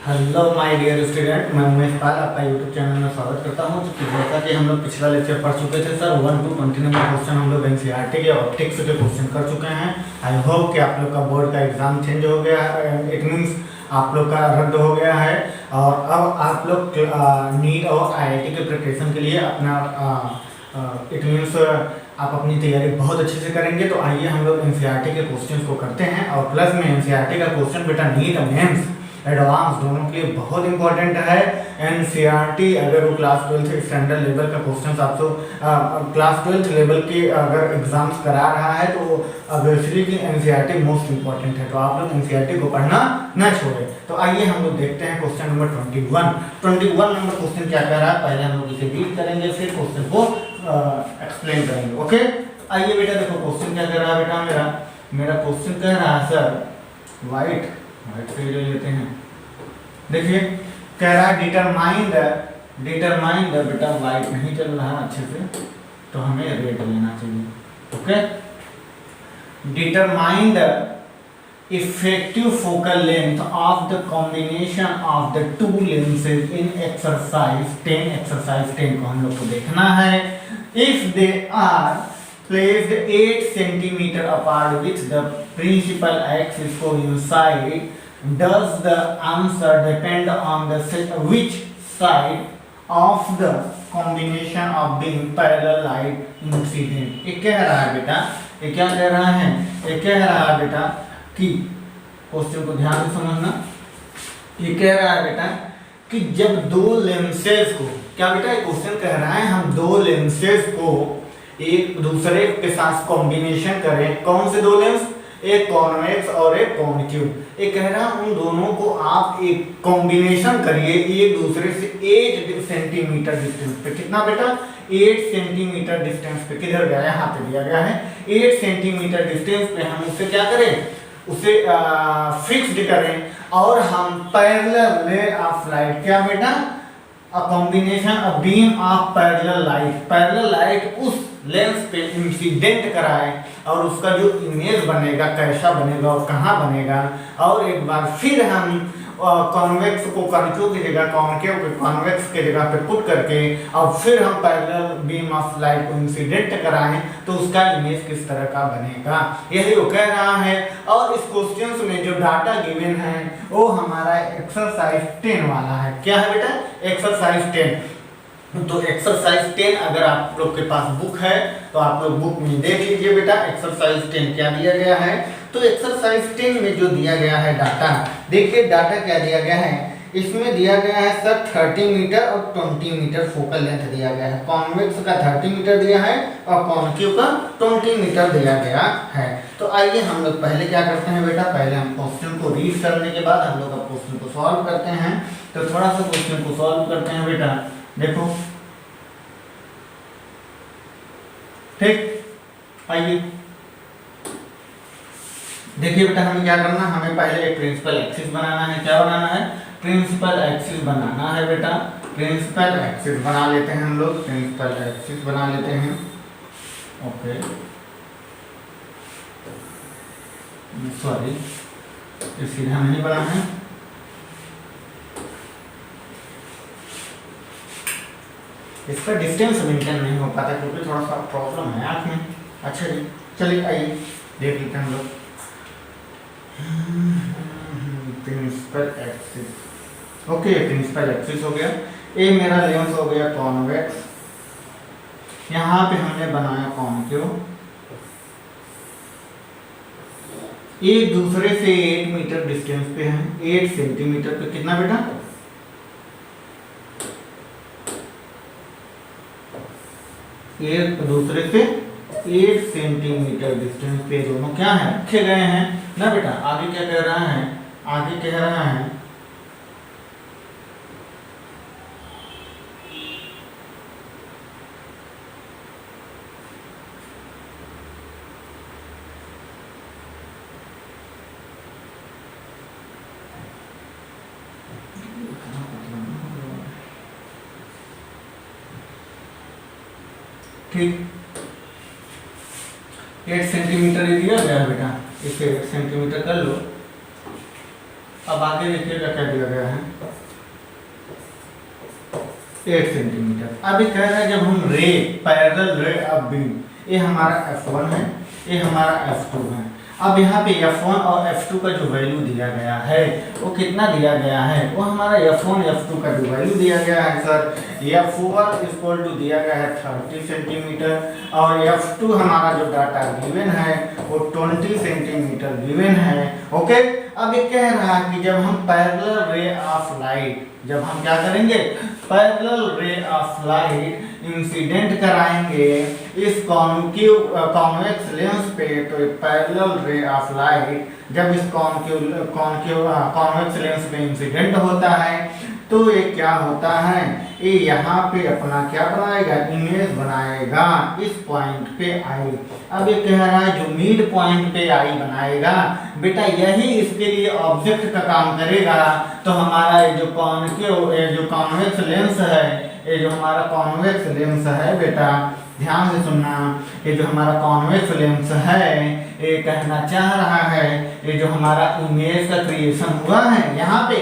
Hello my dear student, मैं उमेश पाल आपका YouTube channel में स्वागत करता हूं। जैसा कि हम लोग पिछला लेक्चर पढ़ चुके थे सर 1 to 20 नंबर क्वेश्चन हम लोग एनसीईआरटी के ऑप्टिक्स के क्वेश्चन कर चुके हैं। आई होप कि आप लोग का बोर्ड का एग्जाम चेंज हो गया है, इट मीन्स आप लोग का रद्द हो गया है और अब आप लोग नीट और आईआईटी के प्रिपरेशन के लिए अपना इट मीन्स आप अपनी तैयारी बहुत अच्छे से करेंगे। तो आइए हम लोग एनसीईआरटी के क्वेश्चंस को करते हैं और प्लस में एनसीईआरटी का क्वेश्चन बेटा नीट और मेंस एडवांस दोनों के लिए बहुत इंपॉर्टेंट है। एनसीईआरटी अगर वो क्लास 12 स्टैंडर्ड लेवल का क्वेश्चन आपको क्लास 12 लेवल के अगर एग्जाम्स करा रहा है तो ऑब्वियसली कि एनसीईआरटी मोस्ट इंपॉर्टेंट है, तो आप लोग एनसीईआरटी को पढ़ना न छोड़ें। तो आइए हम लोग देखते हैं क्वेश्चन नंबर 21 नंबर क्वेश्चन क्या कह रहा है। पहले हम लोग इसे रीड करेंगे, फिर क्वेश्चन को एक्सप्लेन करेंगे। ओके, आइए बेटा देखो क्वेश्चन क्या कह रहा है। बेटा मेरा क्वेश्चन कह रहा है सर व्हाइट से ले लेते हैं। देखिए कह रहा है डिटरमाइन द बेटा व्हाइट नहीं चल रहा अच्छे से तो हमें रेड लेना चाहिए। Okay, determine the effective focal length of the combination of the two lenses in exercise 10 को हम लोग को देखना है। If they are placed 8 centimeter apart with the principal axis coincide, does the answer depend on the which side of the combination of being parallel light incident? ये कह रहा है बेटा, ये क्या कह रहा है? ये कह रहा है बेटा कि क्वेश्चन को ध्यान से समझना। ये कह रहा है बेटा कि जब दो लेंसेज को, क्या बेटा ये क्वेश्चन कह रहा है हम दो लेंसेज को एक दूसरे के साथ कॉम्बिनेशन करें। कौन से दो लेंस? एक कॉन्वेक्स और एक कॉन्केव। ये कह रहा है उन दोनों को आप एक कॉम्बिनेशन करिए एक दूसरे से 8 सेंटीमीटर डिस्टेंस पे। कितना बेटा? 8 सेंटीमीटर डिस्टेंस पे। किधर गया है? यहाँ पे दिया गया है 8 सेंटीमीटर डिस्टेंस पे। हम उससे क्या करें? उसे फिक्स्ड करें और हम पैरेलल रे ऑफ लाइट, क्या बेटा? A combination a beam of parallel light उस लेंस पे इंसिडेंट कराए और उसका जो इमेज बनेगा कैसा बनेगा और कहाँ बनेगा, और एक बार फिर हम कॉन्वेक्स को कॉन्केव की जगह कॉन्केव के कॉन्वेक्स के जगह पे पुट करके और फिर हम पैरेलल बीम ऑफ लाइट को इंसिडेंट कराएं तो उसका इमेज किस तरह का बनेगा, यही वो कह रहा है। और इस क्वेश्चन में जो डाटा गिवन है वो हमारा एक्सरसाइज 10 वाला है। क्या है बेटा? एक्सरसाइज 10। तो एक्सरसाइज 10 अगर आप लोग के पास बुक है तो आप लोग बुक में देख लीजिए बेटा एक्सरसाइज 10 क्या दिया गया है। तो एक्सरसाइज 10 में जो दिया गया है डाटा, देखिए डाटा क्या दिया गया है। इसमें दिया गया है सर 30 मीटर और 20 मीटर फोकल लेंथ दिया गया है। कॉन्वेक्स का 30 मीटर दिया है और कॉन्केव का 20 मीटर दिया गया है। तो आइए हम लोग पहले क्या करते हैं बेटा, पहले हम क्वेश्चन को रीड करने के बाद हम लोग अब क्वेश्चन को सॉल्व करते हैं। तो थोड़ा सा क्वेश्चन को सॉल्व करते हैं बेटा। देखो ठीक, आइए देखिए बेटा हमें क्या करना, हमें पहले एक प्रिंसिपल एक्सिस बनाना है। क्या बनाना है? प्रिंसिपल एक्सिस बनाना है बेटा। प्रिंसिपल एक्सिस बना लेते हैं हम लोग, प्रिंसिपल एक्सिस बना लेते हैं। ओके सॉरी, ये सीधा नहीं बना है, इसका डिस्टेंस मेंटेन नहीं हो पाता क्योंकि थोड़ा सा प्रॉब्लम है आँख में। अच्छा जी, चलिए आइए देख लेते हैं हम लोग principal axis. Okay, principal axis हो गया। ये मेरा लेंस हो गया कॉन्वेक्स, यहाँ पे हमने बनाया कॉन्केव। एक दूसरे से 8 मीटर डिस्टेंस पे हैं, 8 सेंटीमीटर पे। कितना बेटा? एक दूसरे से 8 सेंटीमीटर डिस्टेंस पे दोनों क्या है? रखे गए हैं ना बेटा। आगे क्या कह रहा है? आगे कह रहा है ठीक 8 सेंटीमीटर दिया गया बेटा, इसे 8 सेंटीमीटर कर लो। अब आगे देखिएगा क्या दिया गया है, 8 सेंटीमीटर। अभी कह रहे हैं जब हम ray parallel ray of beam, ये हमारा F1 है, ये हमारा F2 है। अब यहाँ पे F1 और F2 का जो वैल्यू दिया गया है वो कितना दिया गया है, वो हमारा F1 F2 का जो वैल्यू दिया गया है सर, F1 इक्वल टू दिया गया है 30 सेंटीमीटर और F2 हमारा जो डाटा गिवन है वो 20 सेंटीमीटर गिवन है। ओके, अब ये कह रहा है कि जब हम पैरेलल रे ऑफ लाइट, जब हम क्या करेंगे, पैरेलल रे ऑफ लाइट इंसिडेंट कराएंगे इस कॉन्वेक्स लेंस पे, तो पैरेलल रे ऑफ लाइट जब इस कॉन्वेक्स लेंस पे इंसिडेंट होता है तो ये क्या होता है, ये यहाँ पे अपना क्या बनाएगा, इमेज बनाएगा इस पॉइंट पे आई। अब ये कह रहा है जो मिड पॉइंट पे आई बनाएगा बेटा, यही इसके लिए ऑब्जेक्ट का काम करेगा। तो हमारा ये जो कॉन्वेक्स लेंस है, ये जो हमारा कॉन्वेक्स लेंस है बेटा, ध्यान से सुनना, ये जो हमारा कॉन्वेक्स लेंस है ये कहना चाह रहा है ये जो हमारा इमेज का क्रिएशन हुआ है यहाँ पे,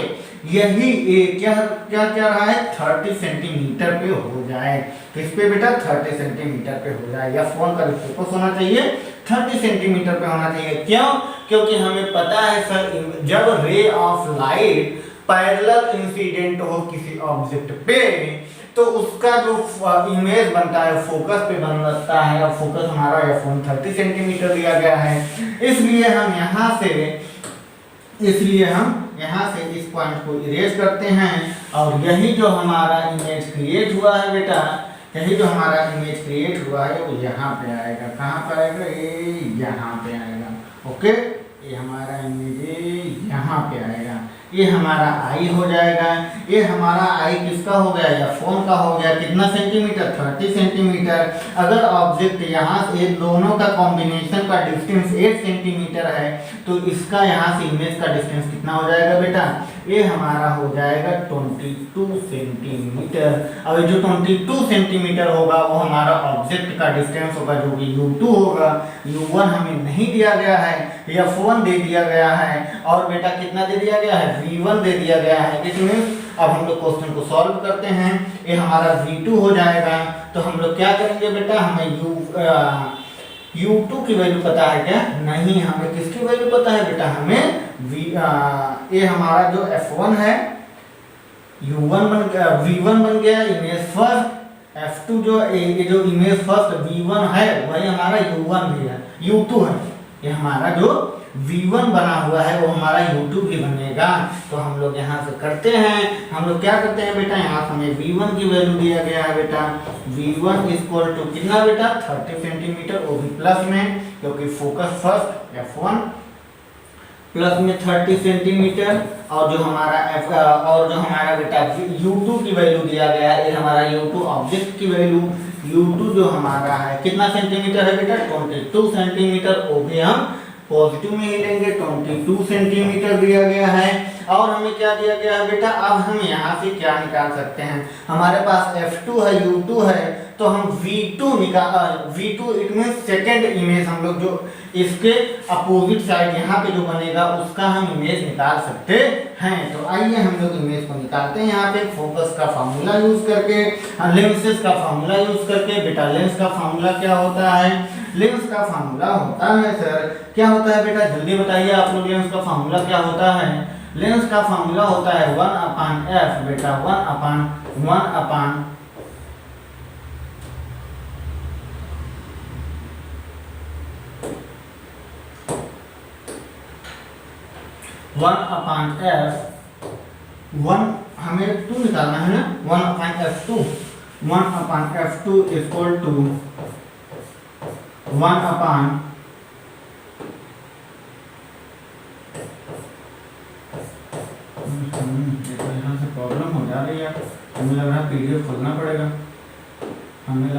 यही क्या क्या क्या रहा है, 30 सेंटीमीटर पे हो जाए। किस पे बेटा, 30 सेंटीमीटर पे हो जाए, या फोन का जो फोकस होना चाहिए 30 सेंटीमीटर पे होना चाहिए। क्यों, क्योंकि हमें पता है सर जब रे ऑफ लाइट पैरेलल इंसिडेंट हो किसी ऑब्जेक्ट पे तो उसका जो इमेज बनता है फोकस पे बनता है, और फोकस हमारा F1 30 सेंटीमीटर दिया गया है। इसलिए हम यहाँ से इस पॉइंट को इरेज करते हैं और यही जो हमारा इमेज क्रिएट हुआ है बेटा, यही जो हमारा इमेज क्रिएट हुआ है वो यहाँ पे आएगा। कहाँ पर आएगा, ये यहाँ पे आएगा। ओके, ये हमारा इमेज यहाँ पे आएगा, ये हमारा आई हो जाएगा। ये हमारा आई किसका हो गया, या फोन का हो गया, कितना सेंटीमीटर, 30 सेंटीमीटर। अगर ऑब्जेक्ट यहाँ से दोनों का कॉम्बिनेशन का डिस्टेंस 8 सेंटीमीटर है तो इसका यहाँ से इमेज का डिस्टेंस कितना हो जाएगा बेटा, ये हमारा हो जाएगा 22 सेंटीमीटर। अब जो 22 सेंटीमीटर होगा वो हमारा ऑब्जेक्ट का डिस्टेंस होगा जो कि U2 होगा। U1 हमें नहीं दिया गया है, F1 दे दिया गया है, और बेटा कितना दे दिया गया है, V1 दे दिया गया है। इसमें अब हम लोग क्वेश्चन को सॉल्व करते हैं, ये हमारा V2 हो जाएगा। तो हम लोग क्या करेंगे बेटा, हमें U2 की वैल्यू पता है क्या, नहीं, हमें किसकी वैल्यू पता है बेटा, हमें ये हमारा जो F1 है U1 बन गया, V1 बन गया इमेज फर्स्ट, F2 जो इमेज फर्स्ट V1 है वही हमारा U1 भी है, U2 है। ये हमारा जो V1 बना हुआ है वो हमारा U2 भी बनेगा। तो हम लोग यहाँ से करते हैं, हम लोग क्या करते हैं बेटा, यहाँ से हमें V1 की वैल्यू दिया गया है बेटा, V1 इक्वल टू कितना बेटा, 30 सेंटीमीटर, वो भी प्लस में, क्योंकि फोकस फर्स्ट F1 प्लस में 30 सेंटीमीटर, और जो हमारा बेटा U2 की वैल्यू दिया गया है, ये हमारा U2 ऑब्जेक्ट की वैल्यू, U2 जो हमारा है कितना सेंटीमीटर है बेटा, 22 सेंटीमीटर, वो भी हम पॉजिटिव में ही लेंगे, 22 सेंटीमीटर दिया गया है। और हमें क्या दिया गया है बेटा, अब हम यहाँ से क्या निकाल सकते हैं, हमारे पास F2 है, U2 है, तो हम V2 it mean second image, हम लोग जो इसके अपोजिट साइड यहाँ पे जो बनेगा उसका हम इमेज निकाल सकते हैं। तो आइए हम लोग इमेज को निकालते हैं यहाँ पे फोकस का फार्मूला यूज करके, लेंसेज का फार्मूला यूज करके। बेटा लेंस का फार्मूला क्या होता है, लेंस का फार्मूला होता है सर, क्या होता है बेटा, जल्दी बताइए आप लोग, लेंस का फार्मूला क्या होता है। लेंस का फार्मूला होता है 1/f बेटा, 1/f, 1 हमें 2 निकालना है ना, 1/f2, 1/f2 इक्वल टू 1/, यहाँ से प्रॉब्लम हो जा रही है, हमें लग रहा है PDF खोलना पड़ेगा, हमें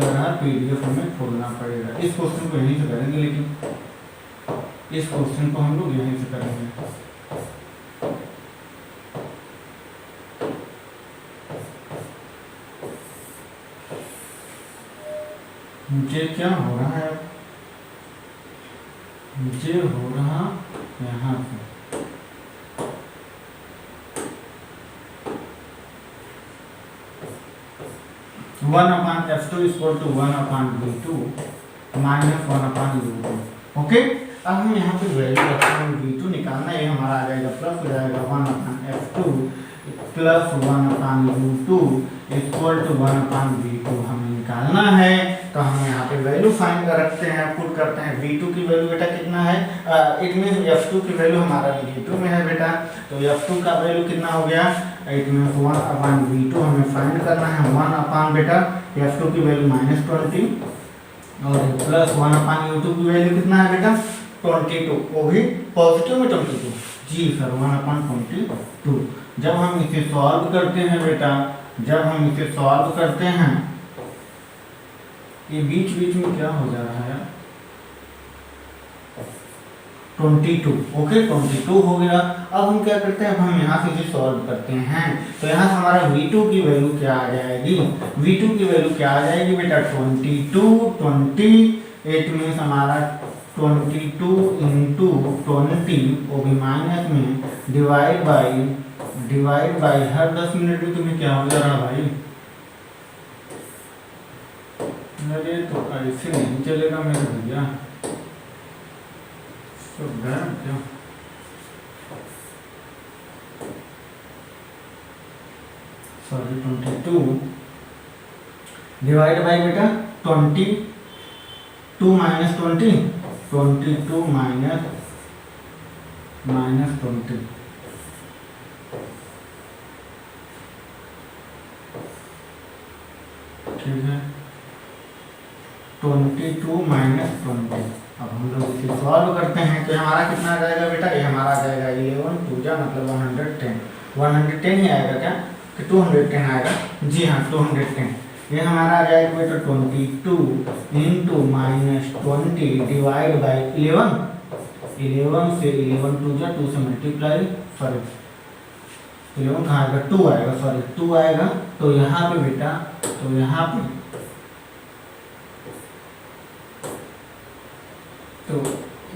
खोलना पड़ेगा। इस क्वेश्चन को यहीं से करेंगे, लेकिन इस क्वेश्चन को हम लोग यहीं से करेंगे। मुझे क्या हो रहा है, मुझे हो रहा यहाँ से 1/f2 equal to 1/v2 minus 1/u2। Okay, अब हम यहाँ पे वैल्यू रखते हैं v2 निकालना, ये हमारा आ जाएगा प्लस हो जाएगा 1/f2 plus 1/u2 equal to 1/v2 हमें निकालना है। तो हम यहाँ पे वैल्यू फाइंड रखते हैं, पुट करते हैं। v2 की वैल्यू बेटा कितना है, इट मीन f2 की वैल्यू हमारा नेगेटिव में है बेटा, तो f2 का वैल्यू कितना हो गया, इट मीन 1/v2 हमें फाइंड करना है। 1 बेटा f2 की वैल्यू -20 और प्लस 1/u2 की वैल्यू कितना है बेटा 22, वो भी पॉजिटिव में 22। जी सर 1/22। जब हम इसे सॉल्व करते हैं बेटा, जब हम इसे सॉल्व करते हैं, ये बीच बीच में क्या हो जा रहा है 22। ओके 22 हो गया। अब हम क्या करते हैं, अब हम यहाँ से इसे सॉल्व करते हैं। तो यहाँ से हमारा v2 की वैल्यू क्या आ जाएगी, v2 की वैल्यू क्या आ जाएगी बेटा 22, इट मीन्स हमारा 22 इंटू 20 वो भी माइनस में डिवाइड बाई हर 10 मिनट में तुम्हें क्या हो जा रहा भाई, अरे तो ऐसे नहीं चलेगा मेरे भैया, तो क्या सॉरी 22 डिवाइड बाई बेटा 22 माइनस 20, 22 माइनस 20, ठीक है 22 माइनस 20। अब हम लोग इसे सॉल्व करते हैं तो हमारा कितना आ जाएगा बेटा, ये हमारा आ जाएगा 11 2 जा मतलब 110 ही आएगा क्या कि 210 आएगा, जी हाँ 210। ये हमारा आ जाएगा बेटा 22 इंटू -20 डिवाइड बाई 11 से 11 2 जा 2 से मल्टीप्लाई, सॉरी 11 कहाँ आएगा 2 आएगा, सॉरी 2 आएगा। तो यहाँ पे बेटा, तो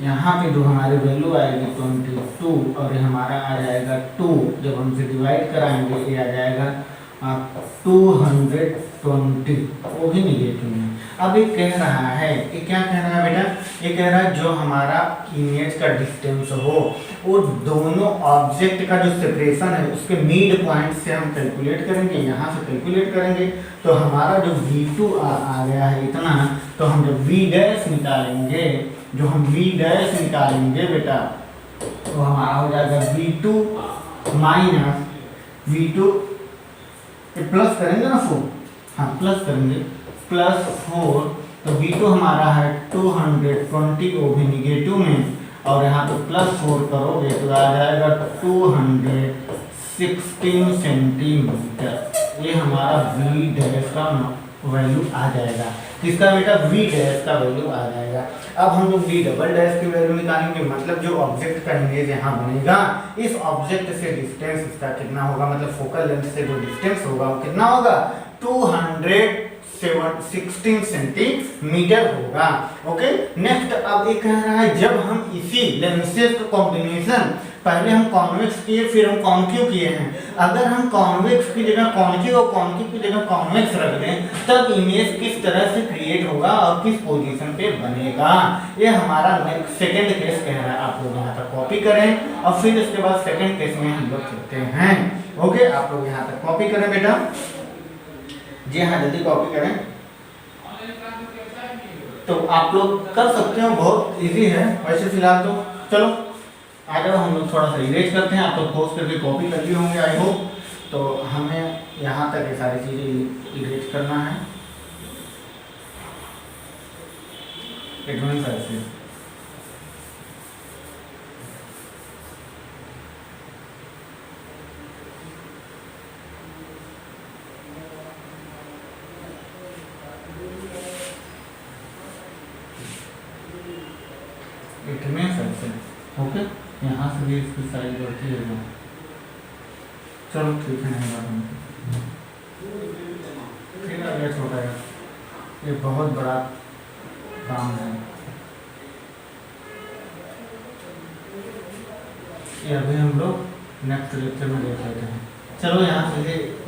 यहाँ पे जो हमारी वैल्यू आएगी 22 और ये हमारा आ जाएगा 2, जब हम इसे डिवाइड कराएंगे ये आ जाएगा 220, वो भी निगेटिव में। अब ये कह रहा है, ये क्या कह रहा है बेटा, ये कह रहा है जो हमारा इमेज का डिस्टेंस हो वो दोनों ऑब्जेक्ट का जो सेपरेशन है उसके मिड पॉइंट से हम कैलकुलेट करेंगे, यहाँ से कैलकुलेट करेंगे। तो हमारा जो v2 आ गया है इतना, तो हम जब v डैश निकालेंगे, जो हम v डैश निकालेंगे बेटा, तो हमारा हो जाएगा v2 माइनस v2 प्लस करेंगे ना 4, हाँ प्लस करेंगे +4, तो v2 हमारा है 220, वो भी निगेटिव में, और यहाँ पे +4 करोगे तो आ जाएगा 216 सेंटीमीटर। ये हमारा v डैश का वैल्यू आ जाएगा, किसका बेटा v डैश का वैल्यू आ जाएगा। अब हम लोग v डबल डैश की वैल्यू निकालेंगे, मतलब जो ऑब्जेक्ट का इमेज यहाँ बनेगा इस ऑब्जेक्ट से डिस्टेंस इसका कितना होगा, मतलब फोकल लेंथ से जो डिस्टेंस होगा वो कितना होगा 216 सेंटीमीटर होगा। ओके नेक्स्ट, अब ये कह रहा है जब हम इसी लेंसेज का कॉम्बिनेशन, पहले हम कॉन्वेक्स किए फिर हम कॉन्केव किए हैं, अगर हम कॉन्वेक्स की जगह कॉन्केव और कॉन्केव की जगह कॉन्वेक्स रख दें तब इमेज किस तरह से क्रिएट होगा और किस पोजीशन पे बनेगा, ये हमारा सेकंड केस कह रहा है। आप लोग यहाँ तक कॉपी करें और फिर इसके बाद सेकंड केस में हम लोग चलते हैं। ओके आप लोग यहाँ तक कॉपी करें बेटा, जी हाँ जल्दी कॉपी करें। तो आप लोग कर सकते हो, बहुत इजी है वैसे फिलहाल तो। चलो आ जाओ हम लोग थोड़ा सा इरेज करते हैं, आप लोग पोस्ट करके कॉपी कर लिए होंगे आई होप। तो हमें यहाँ तक ये सारी चीज़ें इरेज करना है, एडवांस ऐसे इतने ऐसे। ओके यहाँ से भी इसकी साइज बढ़ती है। चलो ठीक है, नहीं बात फिर आगे छोटा है, ये बहुत बड़ा काम है ये, अभी हम लोग नेक्स्ट लेक्चर में देख लेते हैं। चलो यहाँ से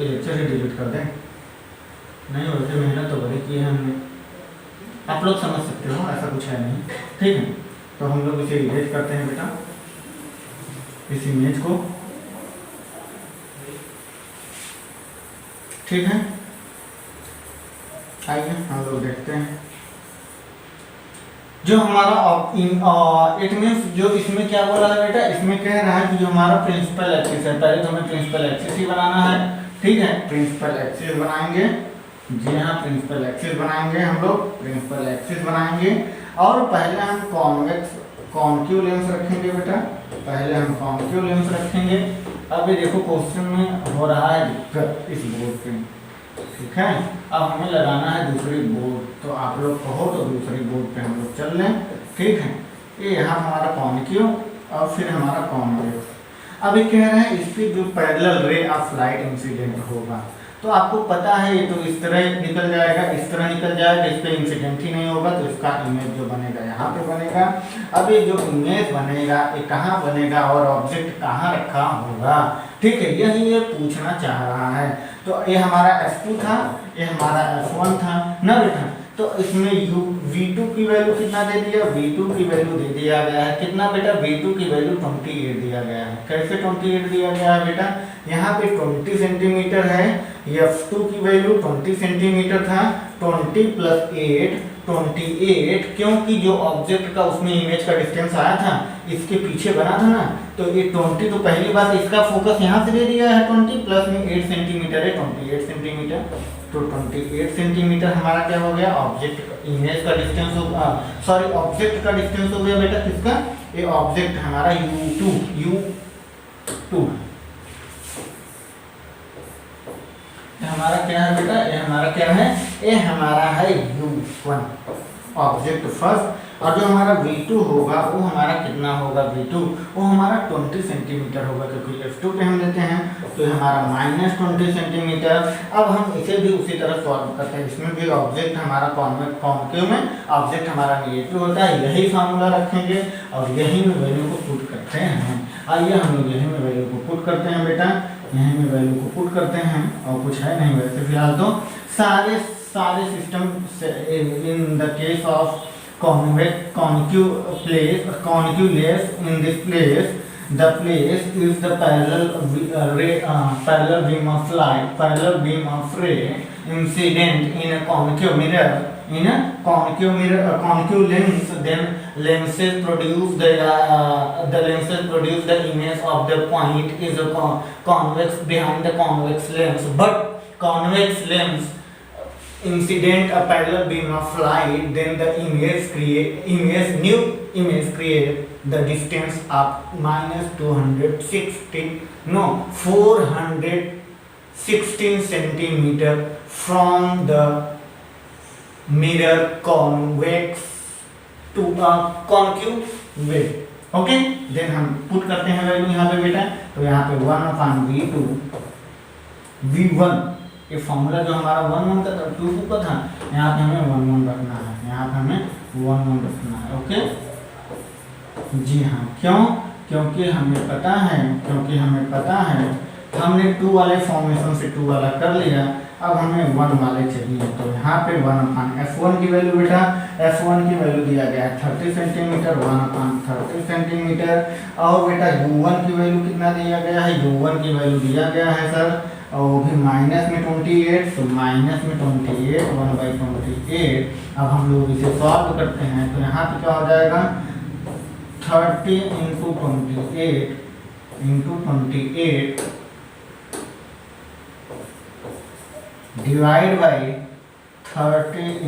लेक्चर ही डिलीट कर दें। नहीं वैसे मेहनत तो बड़ी की है हमने, आप लोग समझ सकते हो, ऐसा कुछ है नहीं। ठीक है, तो हम लोग इसे इरेज करते हैं बेटा, इस इमेज को। ठीक है, आइए हम लोग देखते हैं जो हमारा इट मीन्स जो इसमें क्या बोला है बेटा, इसमें कह रहा है कि जो हमारा प्रिंसिपल एक्सिस है, पहले तो हमें प्रिंसिपल एक्सिस ही बनाना है। ठीक है, प्रिंसिपल एक्सिस बनाएंगे, जी हाँ प्रिंसिपल एक्सिस बनाएंगे, हम लोग प्रिंसिपल एक्सिस बनाएंगे। और पहले हम कॉन्वेक्स कॉन्क्यू लेंस रखेंगे बेटा, पहले हम कॉन्क्यू लेंस रखेंगे। अब ये देखो क्वेश्चन में हो रहा है दिक्कत इस बोर्ड पे। ठीक है, अब हमें लगाना है दूसरी बोर्ड, तो आप लोग कहो तो दूसरी बोर्ड पे हम लोग चल लें। ठीक है, ये यहाँ हमारा कॉन्क्यू और फिर हमारा कॉन्वेक्स। अब ये कह रहे हैं इस पर जो पैरेलल रे ऑफ लाइट इंसिडेंट होगा, तो आपको पता है ये तो इस तरह निकल जाएगा, इस तरह निकल जाएगा, इस पर इंसिडेंट ही नहीं होगा, तो इसका इमेज जो बनेगा यहाँ पे बनेगा। अब ये जो इमेज बनेगा ये कहाँ बनेगा और ऑब्जेक्ट कहाँ रखा होगा। ठीक है, यही ये पूछना चाह रहा है। तो ये हमारा F2 था, ये हमारा F1 था ना बेटा। तो इसमें V2 की वैल्यू कितना दे दिया, V2 की वैल्यू दे दिया गया है कितना बेटा, V2 की वैल्यू 28 दिया गया है। कैसे 28 दिया गया है बेटा, यहाँ पे 20 सेंटीमीटर है, F2 की वैल्यू 20 सेंटीमीटर था, 20 + 8 28, क्योंकि जो ऑब्जेक्ट का उसमें इमेज का डिस्टेंस आया था इसके पीछे बना था ना, तो ये 20 तो पहली बात इसका फोकस यहाँ से दे दिया है 20 प्लस में 8 सेंटीमीटर है 28 सेंटीमीटर। तो 28 सेंटीमीटर हमारा क्या हो गया, ऑब्जेक्ट इमेज का डिस्टेंस हो, सॉरी ऑब्जेक्ट का डिस्टेंस हो गया बेटा किसका, ये ऑब्जेक्ट हमारा U2 हमारा क्या है बेटा, ये हमारा क्या है, ये हमारा है U1 ऑब्जेक्ट फर्स्ट। और जो हमारा V2 होगा वो हमारा कितना होगा, V2 वो हमारा 20 सेंटीमीटर होगा, क्योंकि F2 पे हम लेते हैं तो हमारा -20 सेंटीमीटर। अब हम इसे भी उसी तरह सॉल्व करते हैं, इसमें भी ऑब्जेक्ट हमारा कॉन्वेक्स में ऑब्जेक्ट हमारा नेगेटिव होता है, यही फार्मूला रखेंगे और यही में वैल्यू को पुट करते हैं। आइए हम लोग यही में वैल्यू को पुट करते हैं बेटा, यहीं में वैल्यू को पुट करते हैं और कुछ है नहीं वैसे फिलहाल तो सारे system in the case of concave layers, in this place the place is the parallel beam of light, parallel beam of ray incident in a concave mirror, in a concave lens. Then lenses produce the image of the point is a convex behind the convex lens, but convex lens incident a parallel beam of light, then the new image create the distance of -416 centimeter from the mirror convex to a concave way। Okay, then हम put करते हैं value यहाँ पे बेटा, तो यहाँ पे 1/V2 V1, ये फॉर्मूला जो हमारा 1 का था 2 का था, यहाँ पे हमें 1 रखना है, यहाँ पे हमें 1 रखना है। ओके जी हाँ, क्यों, क्योंकि हमें पता है हमने 2 वाले फॉर्मेशन से 2 वाला कर लिया, अब हमें 1 वाले चाहिए। तो यहाँ पे 1/F1 की वैल्यू बेटा, F1 की वैल्यू दिया गया है 30 सेंटीमीटर, 1/30 सेंटीमीटर। और बेटा U1 की वैल्यू कितना दिया गया है, U1 की वैल्यू दिया गया है सर, और वो भी माइनस में 28, तो माइनस में 28 1/28। अब हम लोग इसे सॉल्व करते हैं, तो यहाँ पे क्या हो जाएगा 30 × 28 डिवाइड बाई 30 ×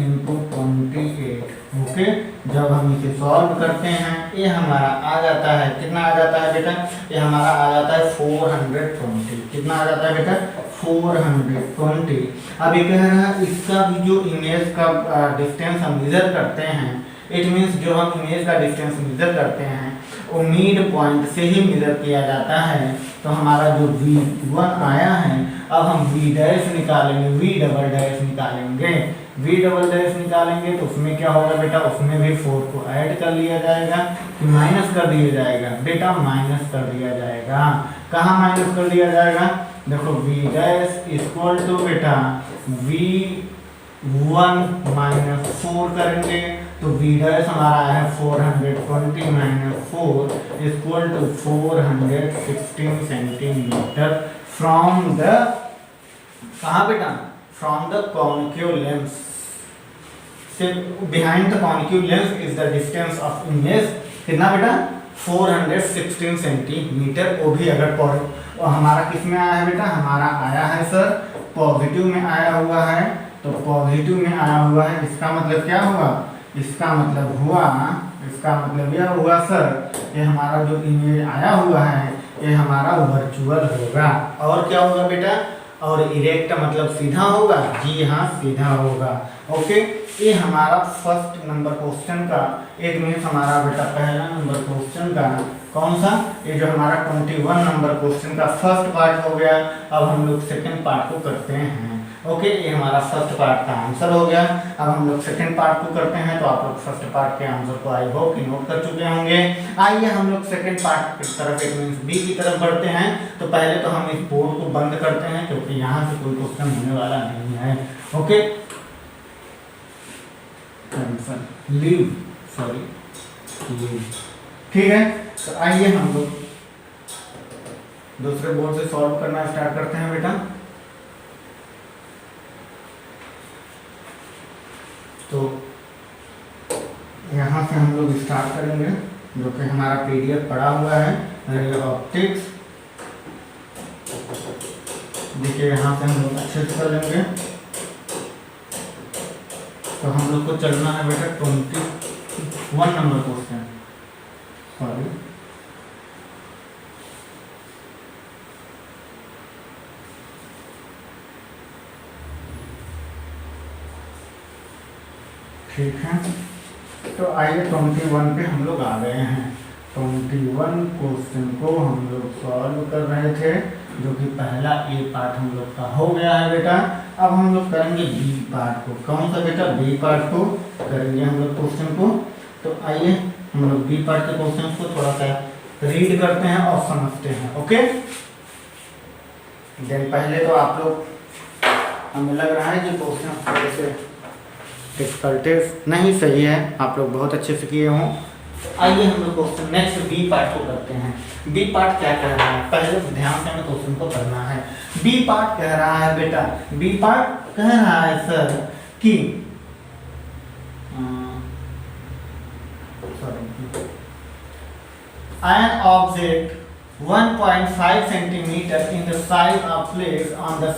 28। ओके, जब हम इसे सॉल्व करते हैं ये हमारा आ जाता है, कितना आ जाता है बेटा, ये हमारा आ जाता है 420। कितना आ जाता है बेटा, 420। अब ये कह रहा है इसका भी जो इमेज का डिस्टेंस हम मेजर करते हैं, इट मीन्स जो हम इमेज का डिस्टेंस मेजर करते हैं वो मिड पॉइंट से ही मेजर किया जाता है। तो हमारा जो V1 आया है, अब हम V' निकालेंगे, V" निकालेंगे, तो उसमें क्या होगा बेटा, उसमें भी 4 को ऐड कर लिया जाएगा कि माइनस कर दिया जाएगा बेटा, माइनस कर दिया जाएगा। कहाँ माइनस कर दिया जाएगा, देखो V' इक्वल टू बेटा V 1 माइनस 4 करेंगे तो बी डैश हमारा है 420 minus 4 equal to 416 centimetre from the, कहाँ बेटा, फ्रॉम द कॉन्केव लेंस से behind the concave lens is the distance of image, कितना बेटा 416 सेंटीमीटर। वो भी अगर हमारा किस में आया है बेटा, हमारा आया है सर पॉजिटिव में आया हुआ है, तो पॉजिटिव में आया हुआ है इसका मतलब क्या हुआ, इसका मतलब यह हुआ सर ये हमारा जो इमेज आया हुआ है ये हमारा वर्चुअल होगा। और क्या होगा बेटा, और इरेक्ट मतलब सीधा होगा, जी हाँ सीधा होगा। ओके, ये हमारा फर्स्ट नंबर क्वेश्चन का, एक मीन्स हमारा बेटा पहला नंबर क्वेश्चन का कौन सा, ये जो हमारा 21 नंबर क्वेश्चन का फर्स्ट पार्ट हो गया। अब हम लोग सेकंड पार्ट को करते हैं। ओके, ये हमारा फर्स्ट पार्ट का आंसर हो गया। अब हम लोग सेकंड पार्ट को करते हैं, तो आप लोग फर्स्ट पार्ट के आंसर को आई होप कि नोट कर चुके होंगे। आइए हम लोग सेकंड पार्ट की तरफ, एक मीन्स बी की तरफ बढ़ते हैं। तो पहले तो हम इस बोर्ड को बंद करते हैं क्योंकि यहाँ से कोई क्वेश्चन होने वाला नहीं है। ओके, लीव, सॉरी, ठीक है। तो आइए हम लोग दूसरे बोर्ड से सॉल्व करना स्टार्ट करते हैं बेटा। तो यहाँ से हम लोग स्टार्ट करेंगे, जो कि हमारा पीडीएफ पड़ा हुआ है ऑप्टिक्स। देखिए यहाँ से हम लोग अच्छे से कर लेंगे। तो हम लोग को चलना है बेटा 21 नंबर क्वेश्चन, सॉरी, ठीक है। तो आइए 21 पे हम लोग आ गए हैं। 21 क्वेश्चन को हम लोग सॉल्व कर रहे थे, जो कि पहला ए पार्ट हम लोग का हो गया है बेटा। अब हम लोग करेंगे बी पार्ट को। कौन सा बेटा, बी पार्ट को करेंगे हम लोग क्वेश्चन को। तो आइए हम लोग बी पार्ट के क्वेश्चन को थोड़ा सा रीड करते हैं और समझते हैं। ओके, देन पहले तो आप लोग, हमें लग रहा है कि क्वेश्चन थोड़े से डिफिकल्टीज नहीं, सही है, आप लोग बहुत अच्छे से किए हों। आइए हम लोग क्वेश्चन नेक्स्ट बी पार्ट को करते हैं। बी पार्ट क्या कह रहा है, पहले तो ध्यान से हमें क्वेश्चन को पढ़ना है। बी पार्ट कह रहा है बेटा, बी पार्ट कह रहा है सर कि an object 1.5 centimeter in the size of place on the,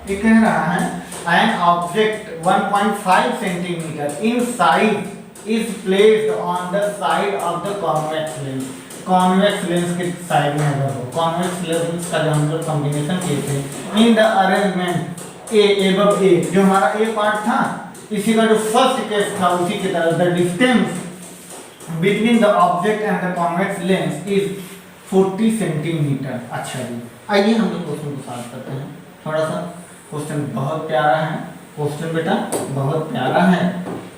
ये कह रहा है an object 1.5 centimeter in size is placed on the side of the convex lens। Convex lens के साइड में अगर हो, कॉन्वेक्स लेंस का जो हम लोग कॉम्बिनेशन किए थे in the arrangement A above A, जो हमारा ए पार्ट था इसी का जो फर्स्ट केस था उसी की तरह the distance between the object and the convex lens is 40 centimetre. अच्छा जी, आइए हम लोग क्वेश्चन को सॉल्व करते हैं। थोड़ा सा क्वेश्चन बहुत प्यारा है, क्वेश्चन बेटा बहुत प्यारा है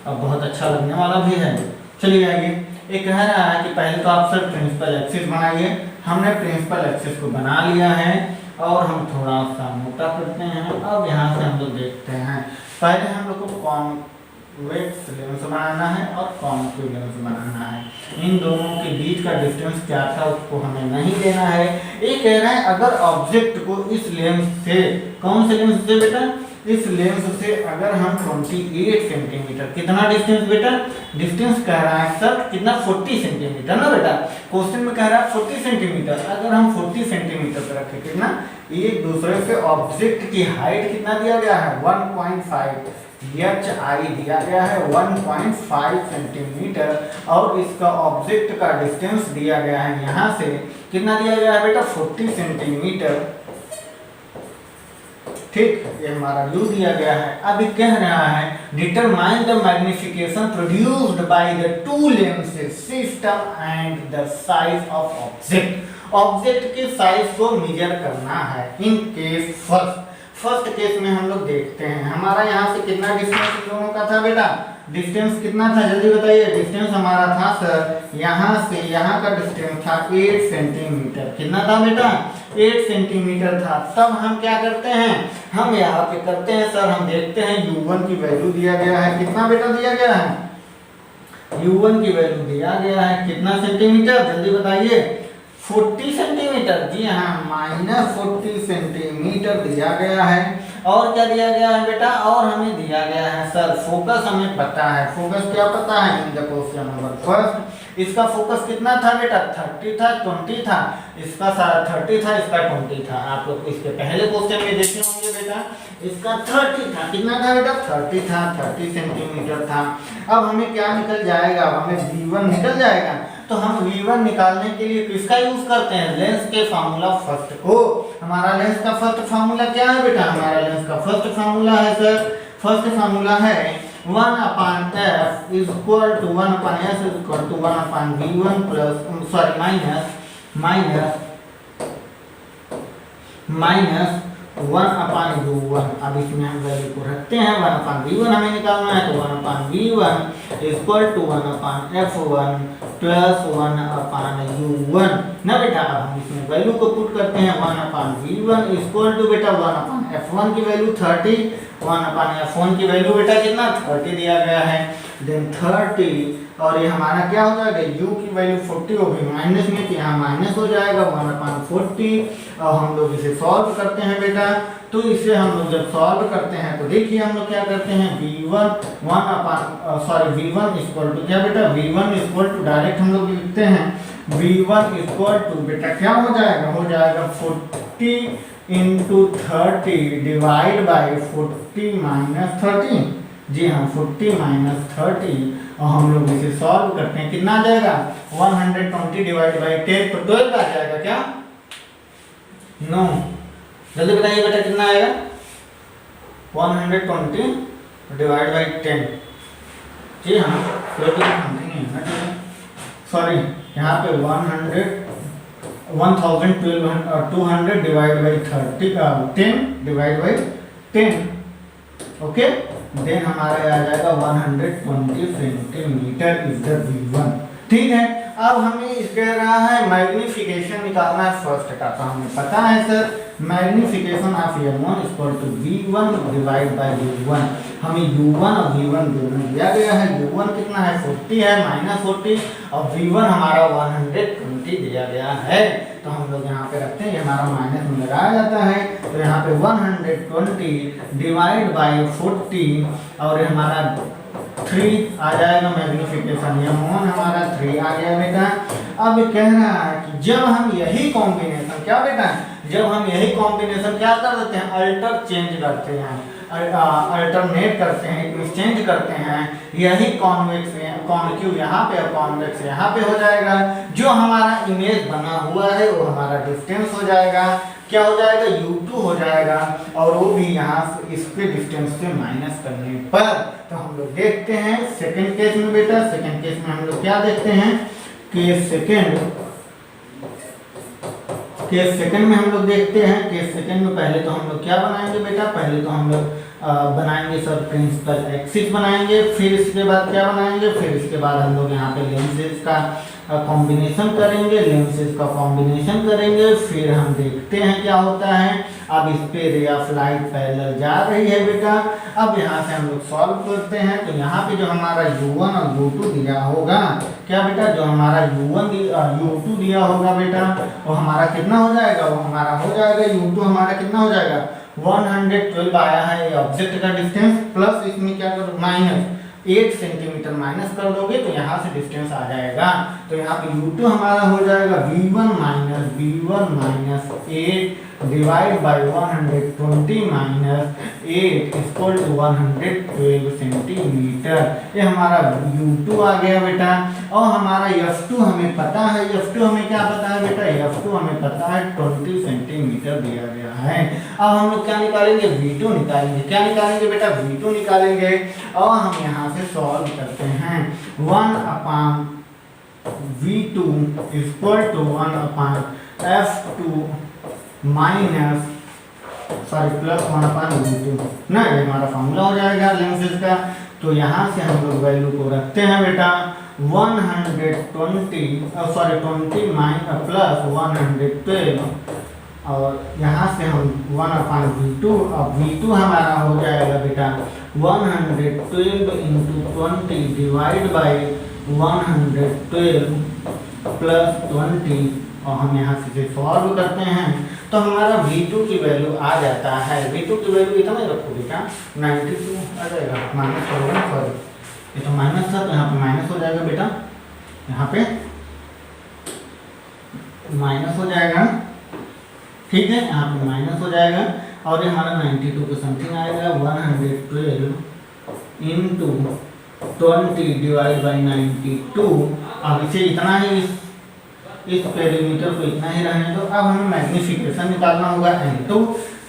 और बहुत अच्छा लगने वाला भी है। चलिए आइए, ये कह रहा है कि पहले तो आप सर प्रिंसिपल एक्सिस बनाइए। हमने प्रिंसिपल एक्सिस को बना लिया है और हम थोड़ा सा मोटा करते हैं। अब यहाँ से हम लोग देखते हैं, पहले हम लोग को कॉन्वेक्स लेंस बनाना है और कॉन्केव लेंस बनाना है। इन दोनों के बीच का डिस्टेंस क्या था उसको हमें नहीं देना है। ये कह रहा है अगर ऑब्जेक्ट को इस लेंस से, कौन से लेंस से बेटा, इस लेंस से अगर हम 28 सेंटीमीटर, कितना डिस्टेंस बेटा, डिस्टेंस कह रहा है सर कितना 40 सेंटीमीटर ना बेटा, क्वेश्चन में कह रहा है 40 सेंटीमीटर। अगर हम 40 सेंटीमीटर पर रखें कितना, एक दूसरे से ऑब्जेक्ट की हाइट कितना दिया गया है 1.5 HI दिया गया है 1.5 सेंटीमीटर और इसका ऑब्जेक्ट का डिस्टेंस दिया गया है यहाँ से कितना दिया गया है बेटा 40 सेंटीमीटर। ठीक, ये हमारा U दिया गया है। अब ये कह रहा है determine the magnification produced by the two lenses system and the size of object. Object के साइज को मेजर करना है। इन केस फर्स्ट केस में हम लोग देखते हैं हमारा यहाँ से कितना डिस्टेंस दोनों का था बेटा, डिस्टेंस कितना था जल्दी बताइए। डिस्टेंस हमारा था सर यहाँ से यहाँ का डिस्टेंस था 8 सेंटीमीटर। कितना था बेटा 8 सेंटीमीटर था। तब हम क्या करते हैं, हम यहाँ पे करते हैं सर, हम देखते हैं u1 की वैल्यू दिया गया है, कितना बेटा दिया गया है, u1 की वैल्यू दिया गया है कितना सेंटीमीटर, जल्दी बताइए, 40 सेंटीमीटर। जी हाँ, -40 सेंटीमीटर दिया गया है। और क्या दिया गया है बेटा, और हमें दिया गया है सर फोकस, हमें पता है, फोकस क्या पता है, in the question number first इसका फोकस कितना था बेटा, 30 था, 20 था, इसका 30 था, इसका 20 था। आप लोग इसके पहले क्वेश्चन में देखे होंगे बेटा, इसका 30 था, कितना था बेटा, 30 था, 30 सेंटीमीटर था। अब हमें क्या निकल जाएगा, अब हमें v1 निकल जाएगा। तो हम v1 निकालने के लिए किसका यूज करते हैं, लेंस के फार्मूला फर्स्ट को। हमारा लेंस का फर्स्ट फार्मूला क्या है बेटा, हमारा लेंस का फर्स्ट फार्मूला है सर, फर्स्ट फार्मूला है 1/f is equal to 1/s is equal to 1/v1 plus sorry minus 1/u1। अब इसमें हम वैल्यू को रखते हैं, 1/v1 हमें निकालना है, तो 1/v1 is equal to 1/f1 plus 1/u1 ना बेटा। अब हम इसमें वैल्यू को पुट करते हैं, 1/v1 इज इक्वल टू बेटा 1/f1 की वैल्यू 30, 1/f1 की वैल्यू बेटा कितना 30 दिया गया है, देन 30 और ये हमारा क्या हो जाएगा, u की वैल्यू 40 होगी माइनस में, तो यहाँ माइनस हो जाएगा 1/40। और हम लोग इसे सॉल्व करते हैं बेटा, तो इसे हम लोग जब सॉल्व करते हैं तो देखिए हम लोग क्या करते हैं, v1 इक्वल टू क्या बेटा, v1 इक्वल टू डायरेक्ट हम लोग लिखते हैं, v1 इक्वल टू बेटा क्या हो जाएगा 40 इंटू 30 डिवाइड बाई 40 माइनस 30। जी हाँ, 40 माइनस 30 और हम लोग इसे सॉल्व करते हैं, कितना आ जाएगा 120 डिवाइड बाई 10, तो 12 आ जाएगा क्या, नो जल्दी बताइए बेटा कितना आएगा, 120 डिवाइड बाई 10। जी हाँ, सॉरी यहाँ पे 1200 divide by 10 divide by 10, okay. Then हमारा आ जाएगा 120 सेंटीमीटर इज द v1, ठीक है। अब हमें इस कह रहा है मैग्नीफिकेशन निकालना है फर्स्ट का, तो हमें पता है sir magnification of m1 equal to v1 divide by u1। हमें u1 और v1 दोनों दिया गया है, u1 कितना है 40 है -40 और v1 हमारा 120 दिया गया है। तो हम लोग यहाँ पे रखते हैं, ये हमारा माइनस में लगाया जाता है, तो यहाँ पे 120 डिवाइड बाई 40 और हमारा 3 आ जाएगा मैग्नीफिकेशन, m1 हमारा 3 आ गया बेटा। अब कह रहा है कि जब हम यही कॉम्बिनेशन क्या बेटा, जब हम यही कॉम्बिनेशन क्या कर देते हैं, अल्टर चेंज करते हैं, अल्टरनेट करते हैं, एक्सचेंज करते हैं, यही कॉन्वेक्स कॉन्क्यू यहाँ पे और कॉन्वेक्स यहाँ पे हो जाएगा। जो हमारा इमेज बना हुआ है वो हमारा डिस्टेंस हो जाएगा, क्या हो जाएगा u2 हो जाएगा, और वो भी यहाँ से इसके डिस्टेंस से माइनस करने पर। तो हम लोग देखते हैं सेकंड केस में बेटा, सेकंड केस में हम लोग क्या देखते हैं, केस सेकंड में हम लोग देखते हैं, केस सेकंड में पहले तो हम लोग क्या बनाएंगे बेटा, पहले तो हम लोग बनाएंगे सर प्रिंसिपल एक्सिस बनाएंगे, फिर इसके बाद क्या बनाएंगे, फिर इसके बाद हम लोग यहाँ पे लेंसेज का कॉम्बिनेशन करेंगे, लेंसेज का कॉम्बिनेशन करेंगे, फिर हम देखते हैं क्या होता है। अब इस पे रे ऑफ लाइट पैरेलल जा रही है बेटा। अब यहाँ से हम लोग सॉल्व करते हैं, तो यहाँ पे जो हमारा u1 और u2 दिया होगा, क्या बेटा, जो हमारा u2 दिया होगा बेटा, वो हमारा कितना हो जाएगा, वो हमारा हो जाएगा u2 हमारा कितना हो जाएगा 112 आया है ये ऑब्जेक्ट का डिस्टेंस, प्लस इसमें क्या करो माइनस 8 सेंटीमीटर माइनस कर दोगे तो यहाँ से डिस्टेंस आ जाएगा। तो यहाँ पे u2 हमारा हो जाएगा v1 minus 8 divide by 120 minus 8 equal to 112 centimetre. ये हमारा u2 आ गया बेटा। और हमारा f2 हमें पता है, f2 हमें क्या पता है बेटा, f2 हमें पता है 20 सेंटीमीटर दिया गया है। अब हम लोग क्या निकालेंगे, v2 निकालेंगे। क्या निकालेंगे बेटा, v2 निकालेंगे। और हम यहाँ से सॉल्व करते हैं 1/v2 equal to 1/f2 minus plus 1/v2 ना, ये हमारा फॉर्मूला हो जाएगा लेंसेज का। तो यहाँ से हम लोग वैल्यू को रखते हैं बेटा 20 प्लस 112 और यहाँ से हम 1/v2, अब v2 हमारा हो जाएगा बेटा 112 इंटू 20 डिवाइड बाई 112 प्लस 20, और हम यहाँ से सॉल्व करते हैं तो हमारा v2 की वैल्यू आ जाता है, v2 की वैल्यू इतना ही रखो बेटा 92 आ जाएगा, माइनस होगा, सॉरी ये तो माइनस था तो यहाँ पे माइनस हो जाएगा बेटा, यहाँ पे माइनस हो जाएगा, ठीक है, यहाँ पे माइनस हो जाएगा और ये हमारा 92 के समथिंग आएगा। 112 इंटू 20 डिवाइड बाई 92, अब इसे इतना ही इस पेरीमीटर को इतना ही रहने दो। अब हमें मैग्नीफिकेशन निकालना होगा n2,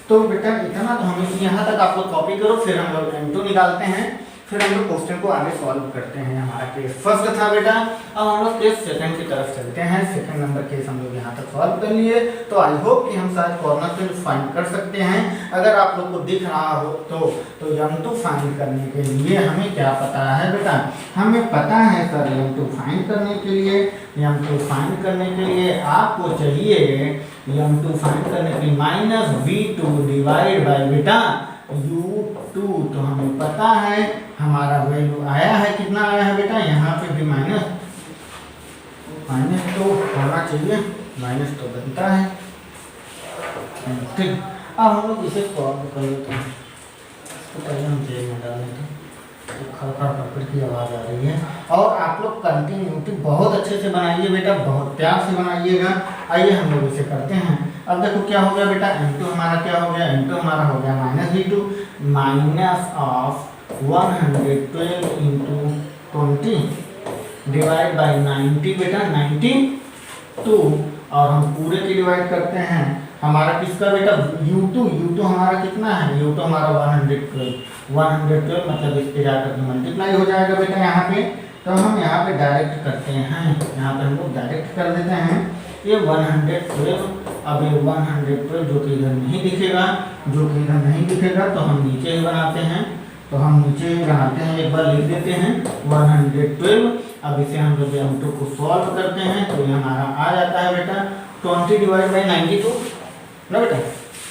तो बेटा इतना तो हमें यहाँ तक आप लोग कॉपी करो, फिर हम लोग n2 निकालते हैं, फिर हम लोग क्वेश्चन को आगे सॉल्व करते हैं। हमारा केस फर्स्ट था बेटा, अब हम लोग केस सेकंड की तरफ चलते हैं। सेकंड नंबर केस हम लोग यहाँ तक सॉल्व कर लिए, तो आई होप कि हम शायद कॉर्नर से फाइंड कर सकते हैं। अगर आप लोग को दिख रहा हो तो m2 फाइंड करने के लिए हमें क्या पता है बेटा, हमें पता है सर m2 फाइंड करने के लिए, m2 फाइंड करने के लिए आपको चाहिए m2 फाइंड करने के लिए माइनस v2 डिवाइड बाई बेटा u2, तो हमें पता है हमारा वैल्यू आया है, कितना आया है बेटा, यहाँ पे भी माइनस तो होना चाहिए, माइनस तो बनता है, ठीक। अब हम लोग इसे सॉल्व कर लेते हैं, तो पहले हम जेल में डाल लेते हैं, तो खड़खड़ की आवाज़ आ रही है। और आप लोग कंटिन्यूटी बहुत अच्छे से बनाइए बेटा, बहुत प्यार से बनाइएगा। आइए हम लोग इसे करते हैं। अब देखो क्या हो गया बेटा, m2 हमारा क्या हो गया, m2 हमारा हो गया minus v2 minus of 112 into 20 divide by 90 बेटा 92, और हम पूरे की डिवाइड करते हैं। हमारा किसका बेटा u2 हमारा कितना है, u2 हमारा 112 मतलब इस पे जाकर के मल्टीप्लाई हो जाएगा बेटा यहाँ पे, तो हम यहाँ पे डायरेक्ट करते हैं, यहाँ पे हम लोग डायरेक्ट कर देते हैं ये 112, अब ये 112 जो कि इधर नहीं दिखेगा, तो हम नीचे ही बनाते हैं, एक बार लिख देते हैं 112। अब इसे हम लोग m2 को सॉल्व करते हैं, तो ये हमारा आ जाता है बेटा 20 डिवाइड बाई 92 ना बेटा,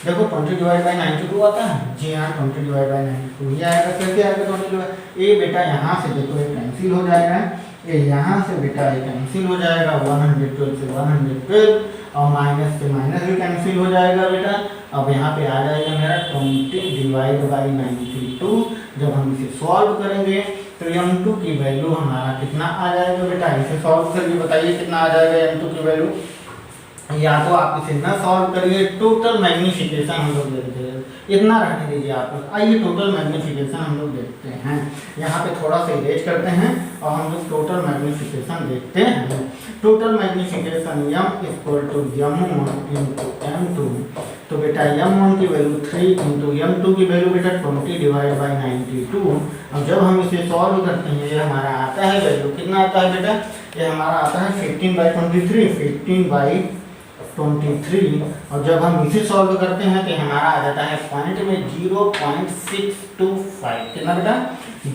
देखो 20 डिवाइड बाई 92 आता है जी हाँ, 20 डिवाइड बाई 92 ये आएगा, कैसे आएगा 20 डिवाइड, ये बेटा यहाँ से देखो ये कैंसिल हो जाएगा, ये यहाँ से बेटा ये कैंसिल हो जाएगा, 112 से 112 और माइनस से माइनस भी कैंसिल हो जाएगा बेटा। अब यहाँ पे आ जाएगा मेरा 20 डिवाइड बाई 92, जब हम इसे सॉल्व करेंगे तो m2 की वैल्यू हमारा कितना आ जाएगा बेटा, इसे सॉल्व करके बताइए कितना आ जाएगा m2 की वैल्यू, या तो आप इसे ना सॉल्व करिए, टोटल मैग्नीफिकेशन हम लोग देखते हैं, इतना रहने दीजिए आप लोग। आइए टोटल मैग्नीफिकेशन हम लोग देखते हैं, यहाँ पे थोड़ा सा इरेज करते हैं और हम लोग टोटल मैग्नीफिकेशन देखते हैं। Total magnification m equal to m1 into m2, तो बेटा m1 की वैल्यू 3 इंटू m2 की वैल्यू बेटा 20 डिवाइड बाई 92। अब जब हम इसे सॉल्व करते हैं ये हमारा आता है वैल्यू, कितना आता है बेटा, ये हमारा आता है 15/23, और जब हम इसे सॉल्व करते हैं तो हमारा आ जाता है पॉइंट में 0.625, कितना बेटा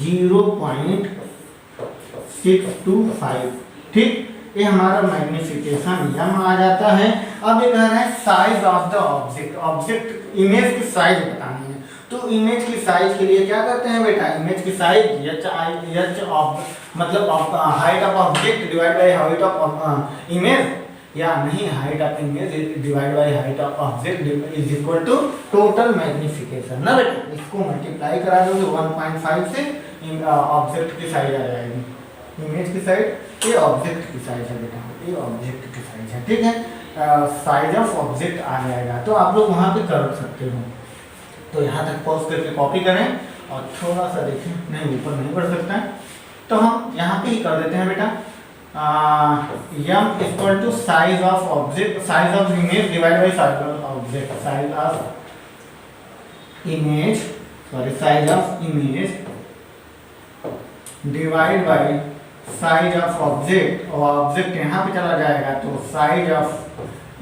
0.625, ठीक। ये हमारा मैग्नीफिकेशन m आ जाता है। अब ये कह रहा है size of the object image की साइज बतानी है, तो इमेज की साइज के लिए क्या करते हैं बेटा, इमेज की साइज मतलब height of object divide by height of image, या नहीं height of image divide by height of object is equal to total magnification ना बेटा, इसको मल्टीप्लाई करा दोगे 1.5 से, ऑब्जेक्ट की साइज आ जाएगी, इमेज की साइज, ये ऑब्जेक्ट की साइज है बेटा, ये ऑब्जेक्ट की साइज है, ठीक है, साइज ऑफ ऑब्जेक्ट आ जाएगा, तो आप लोग वहाँ पे कर सकते हो। तो यहाँ तक पॉज करके कॉपी करें और थोड़ा सा देखें, नहीं ऊपर नहीं बढ़ सकता है, तो हम यहाँ पे ही कर देते हैं बेटा m equal to size of object, size of image divide by size of object, size of image divide by size of object, और ऑब्जेक्ट यहाँ पे चला जाएगा, तो size of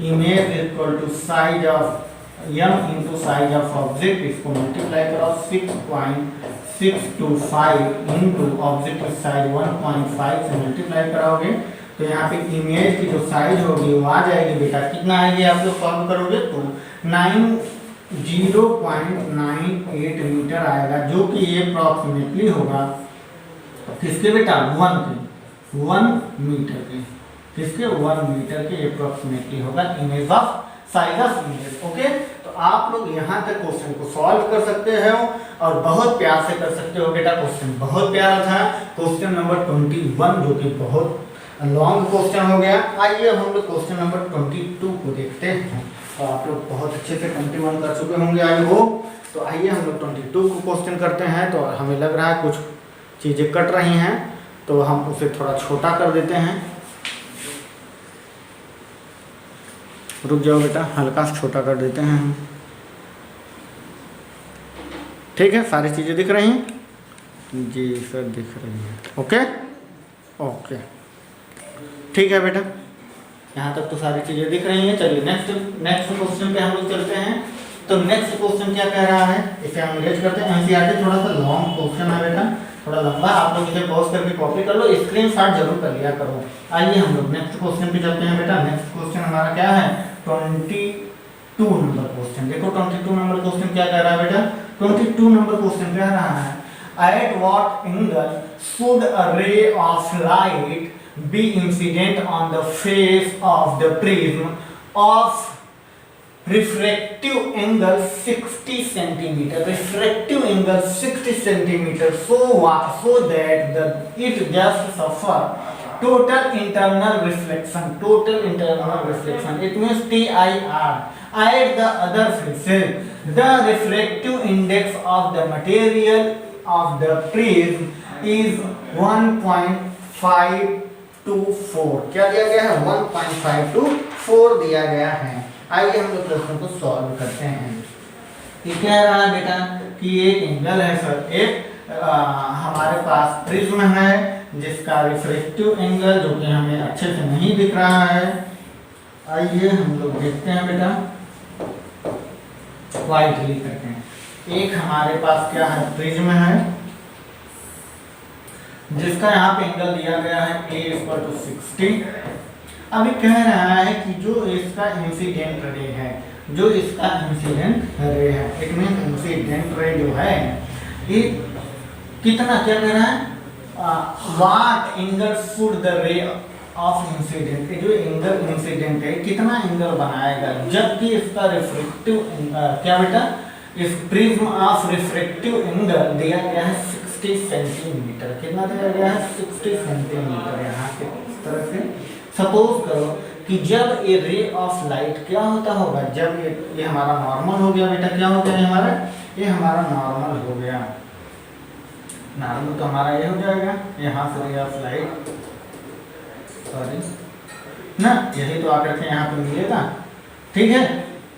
image equal to size of m into size of object, इसको multiply करो 6.625 into object की size 1.5 से मल्टीप्लाई कराओगे तो यहाँ पे इमेज की जो साइज होगी वो आ जाएगी बेटा, कितना आएगी आप लोग सॉल्व करोगे तो 0.98 मीटर आएगा, जो कि ये अप्रॉक्सीमेटली होगा किसके बेटा 1 मीटर के, किसके 1 मीटर के अप्रॉक्सीमेटली होगा image of size of image. Okay, तो आप लोग यहाँ तक क्वेश्चन को सॉल्व कर सकते हो और बहुत प्यार से कर सकते हो बेटा। क्वेश्चन बहुत प्यारा था, क्वेश्चन नंबर 21 जो कि बहुत लॉन्ग क्वेश्चन हो गया। आइए हम लोग क्वेश्चन नंबर 22 को देखते हैं। तो आप लोग बहुत अच्छे से 21 कर चुके होंगे आई होप। तो आइए हम लोग 22 को क्वेश्चन करते हैं। तो हमें लग रहा है कुछ चीज़ें कट रही हैं, तो हम उसे थोड़ा छोटा कर देते हैं। रुक जाओ बेटा, हल्का सा छोटा कर देते हैं हम। ठीक है, सारी चीज़ें दिख रही हैं जी सर, दिख रही हैं। ओके ओके ठीक है बेटा, यहाँ तक तो सारी चीज़ें दिख रही हैं। चलिए नेक्स्ट क्वेश्चन पे हम लोग चलते हैं। तो नेक्स्ट क्वेश्चन क्या कह रहा है, इसे हम रेज करते हैं। एनसीईआरटी थोड़ा सा लॉन्ग क्वेश्चन है बेटा, थोड़ा लंबा, आप लोग इसे पॉज करके कॉपी कर लो, स्क्रीनशॉट जरूर कर लिया करो। आइए हम लोग नेक्स्ट क्वेश्चन पे चलते हैं बेटा। नेक्स्ट क्वेश्चन हमारा क्या है 22 नंबर क्वेश्चन। देखो 22 नंबर क्वेश्चन क्या कह रहा है बेटा। 22 नंबर क्वेश्चन कह रहा है एट व्हाट एंगल शुड अ रे of light be incident on the face of the prism of refractive angle 60 centimeter, refractive angle 60 centimeter, so that it just suffer total internal reflection, it means TIR at the other faces. The refractive index of the material of the prism is 1.524, क्या दिया गया है 1.524 दिया गया है। आइए हम लोग प्रश्न को सॉल्व करते हैं। ये कह रहा है बेटा कि एक एंगल है सर, एक हमारे पास प्रिज्म है जिसका रिफ्रैक्टिव एंगल जो कि हमें अच्छे से नहीं दिख रहा है। आइए हम लोग देखते हैं बेटा, वाइटली करते हैं। एक हमारे पास क्या है प्रिज्म है जिसका यहाँ पे एंगल दिया गया है a = 60। अभी कह रहा है कि जो इसका इंसिडेंट रे है, इट मीन इंसिडेंट रे जो है ये कितना, क्या कह रहा है what angle should the ray of incident, जो एंगल इंसिडेंट है कितना एंगल बनाएगा जबकि इसका रिफ्रैक्टिव क्या बेटा, इस प्रिज्म ऑफ रिफ्रैक्टिव एंगल दिया गया है 60 सेंटीमीटर। कितना दिया गया है 60 सेंटीमीटर। यहाँ से इस तरह से सपोज करो कि जब ये रे ऑफ लाइट क्या होता होगा, जब ये हमारा नॉर्मल हो गया बेटा, क्या हो गया ये हमारा नॉर्मल हो गया। नॉर्मल तो हमारा ये हो जाएगा, यहाँ से रे ऑफ लाइट सॉरी ना, यही तो आकर के यहाँ पे मिलेगा। ठीक है,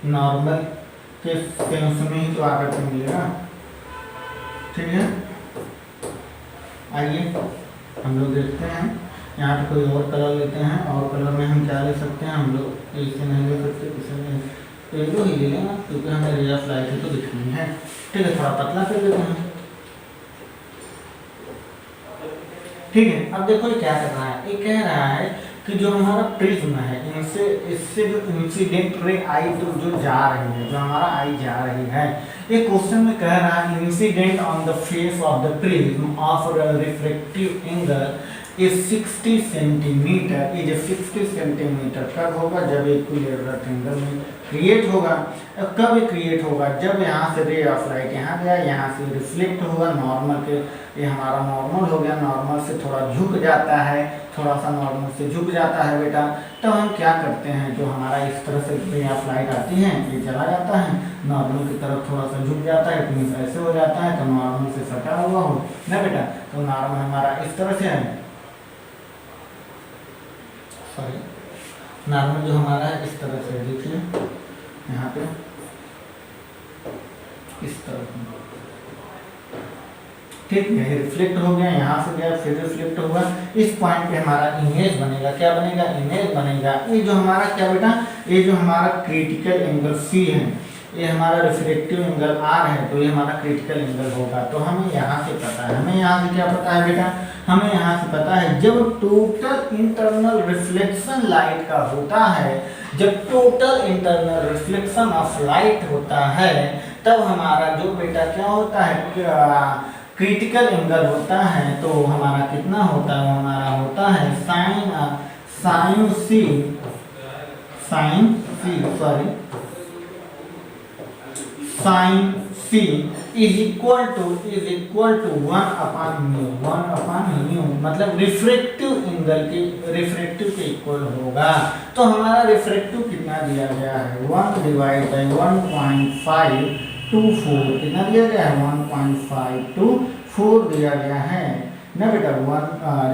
नॉर्मल के सेंस में ही तो आकर के मिलेगा। ठीक है, आइए हम लोग देखते हैं। यहाँ पे कोई और कलर लेते हैं, और कलर में हम क्या ले सकते हैं, हम लोग इसे नहीं ले सकते, इसे नहीं, येलो ही ले लेना क्योंकि हमें रे ऑफ लाइट तो दिखनी है। ठीक है, थोड़ा पतला कर देते हैं। ठीक है, अब देखो ये क्या कर रहा है, ये कह रहा है कि जो हमारा प्रिज्म है इससे जो इंसिडेंट रे आई तो जो जा रही है, जो हमारा आई जा रही है, ये क्वेश्चन में कह रहा है incident on the face of the prism of refractive angle is 60 centimetre. ये जो 60 सेंटीमीटर कब होगा, जब इक्विलेटरल एंगल में क्रिएट होगा। कब क्रिएट होगा, जब यहाँ से रे ऑफ लाइट यहाँ गया, यहाँ से रिफ्लेक्ट होगा नॉर्मल के, ये हमारा नॉर्मल हो गया, नॉर्मल से थोड़ा झुक जाता है, थोड़ा सा नॉर्मल से झुक जाता है बेटा। तो हम क्या करते हैं, जो हमारा इस तरह से रे ऑफ लाइट आती है ये चला जाता है, नॉर्मल की तरफ थोड़ा सा झुक जाता है, मीन्स ऐसे हो जाता है, तो नॉर्मल से सटा हुआ हो ना बेटा। तो नॉर्मल हमारा इस तरह से है, सॉरी नॉर्मल जो हमारा है इस तरह से, देखिए यहाँ पे इस तरह। ठीक है, रिफ्लेक्ट हो गया, यहाँ से गया फिर रिफ्लेक्ट होगा, इस पॉइंट पे हमारा इमेज बनेगा। क्या बनेगा, इमेज बनेगा। ये जो हमारा क्या बेटा, ये जो हमारा क्रिटिकल एंगल सी है, ये हमारा रिफ्रैक्टिव एंगल आर है, तो ये हमारा क्रिटिकल एंगल होगा। तो हमें यहाँ से पता है, हमें यहाँ से क्या पता है बेटा, हमें यहाँ से पता है जब टोटल इंटरनल रिफ्लेक्शन लाइट का होता है, जब total internal reflection of light होता है, तब हमारा जो बेटा क्या होता है, क्रिटिकल एंगल होता है, तो हमारा कितना होता है, हमारा होता है sine C is equal to 1/μ, मतलब रिफ्रैक्टिव के इक्वल होगा। तो हमारा रिफ्रैक्टिव कितना दिया गया है, 1/1.524, कितना दिया गया है, 1.524 दिया गया है ना बेटा।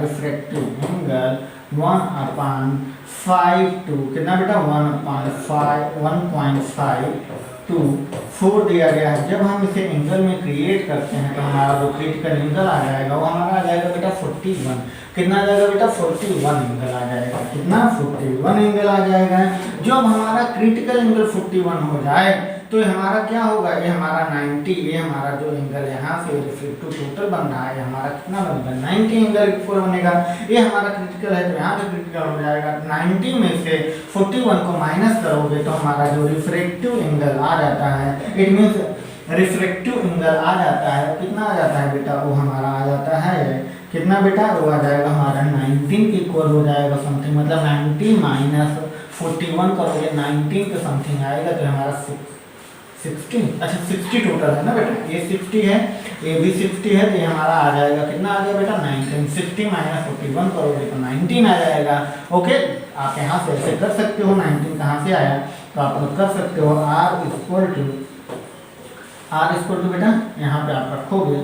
रिफ्रैक्टिव एंगल 1/52 कितना बेटा, 1.54 दिया गया है। जब हम इसे एंगल में क्रिएट करते हैं तो हमारा जो क्रिटिकल एंगल आ जाएगा वो हमारा आ जाएगा बेटा 41, कितना आ जाएगा बेटा 41 एंगल आ जाएगा, कितना 41 एंगल आ जाएगा। जब हमारा क्रिटिकल एंगल 41 हो जाए तो ये हमारा क्या होगा, ये हमारा 90, ये हमारा जो एंगल यहाँ से रिफ्लेक्टिव टोटल बन रहा है, हमारा कितना बनेगा 90 एंगल इक्वल बनेगा। ये हमारा क्रिटिकल है तो यहाँ पे क्रिटिकल हो जाएगा, 90 में से 41 को माइनस करोगे तो हमारा जो रिफ्रैक्टिव एंगल आ जाता है, इट मीन्स रिफ्रैक्टिव एंगल आ जाता है, कितना आ जाता है बेटा, वो हमारा आ जाता है कितना बेटा, वो आ जाएगा हमारा 19 के इक्वल हो जाएगा समथिंग, मतलब 90 माइनस 41 करोगे 19 के समथिंग आएगा, तो हमारा 60, अच्छा 60 टोटल है ना बेटा, ये 60 है, ये भी 60 है, तो ये हमारा आ जाएगा कितना आ गया बेटा 19, 60 माइनस 41 करोगे तो 19 आ जाएगा। ओके, आप यहाँ से ऐसे कर सकते हो, 19 कहाँ से आया तो आप लोग कर सकते हो, R इक्वल टू बेटा यहाँ पे आप रखोगे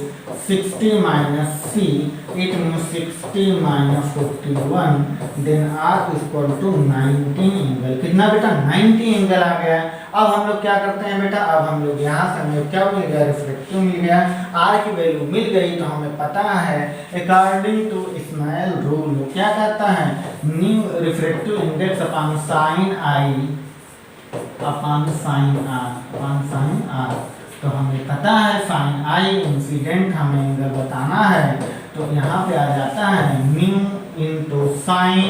60 minus C, it means 60 minus 41, then R equal to 90 angle, कितना बेटा 90 एंगल आ गया। अब हम लोग क्या करते हैं बेटा, अब हम लोग यहाँ से हमें क्या मिल गया, रिफ्रैक्टिव मिल गया, R की वैल्यू मिल गई, तो हमें पता है अकॉर्डिंग टू स्नेल रूल क्या कहता है, new refractive index upon sine I upon sine R, तो हमें पता है साइन आई इंसिडेंट हमें एंगल बताना है, तो यहाँ पे आ जाता है म्यू इंटू साइन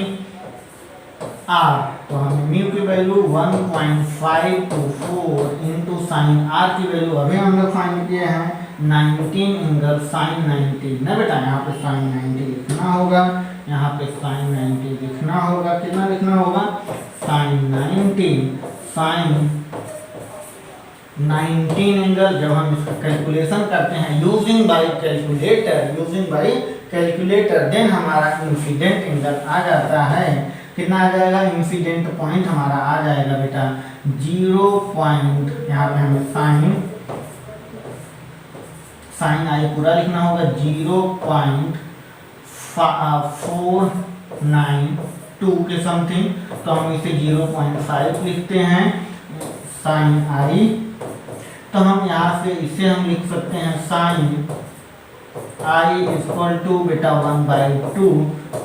आर, तो हमें म्यू की वैल्यू 1.524 इंटू साइन आर की वैल्यू अभी हम लोग फाइंड किए हैं 19 एंगल साइन 90 ना बेटा, यहाँ पे साइन 90 लिखना होगा, यहाँ पे साइन 90 लिखना होगा, कितना लिखना होगा साइन 19 एंगल। जब हम इसका कैलकुलेशन करते हैं यूजिंग बाय कैलकुलेटर, देन हमारा इंसिडेंट एंगल आ जाता है, कितना आ जाएगा, इंसिडेंट पॉइंट हमारा आ जाएगा बेटा 0. यहाँ पे हमें साइन आई पूरा लिखना होगा 0.492 के समथिंग, तो हम इसे 0.5 लिखते हैं साइन आई, तो हम यहाँ से इसे हम लिख सकते हैं साइन आई इक्वल टू बेटा 1/2,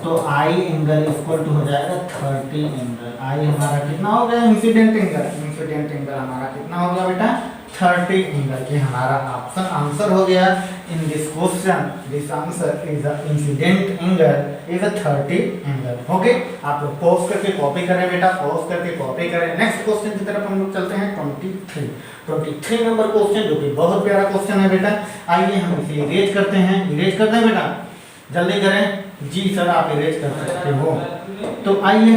तो आई एंगल इक्वल टू हो जाएगा 30 एंगल। आई हमारा कितना हो गया, इंसिडेंट एंगल हमारा कितना हो गया बेटा 30 एंगल। ये हमारा ऑप्शन आंसर हो गया in this question, this answer is the incident angle is a 30 angle. Okay, आप लोग पॉज करके कॉपी करें बेटा, पॉज करके कॉपी करें। नेक्स्ट क्वेश्चन की तरफ हम लोग चलते हैं 23 नंबर क्वेश्चन, जो कि बहुत प्यारा क्वेश्चन है बेटा। आइए हम इसे इरेज करते हैं बेटा, जल्दी करें जी सर, आप इरेज कर सकते हो। तो आइए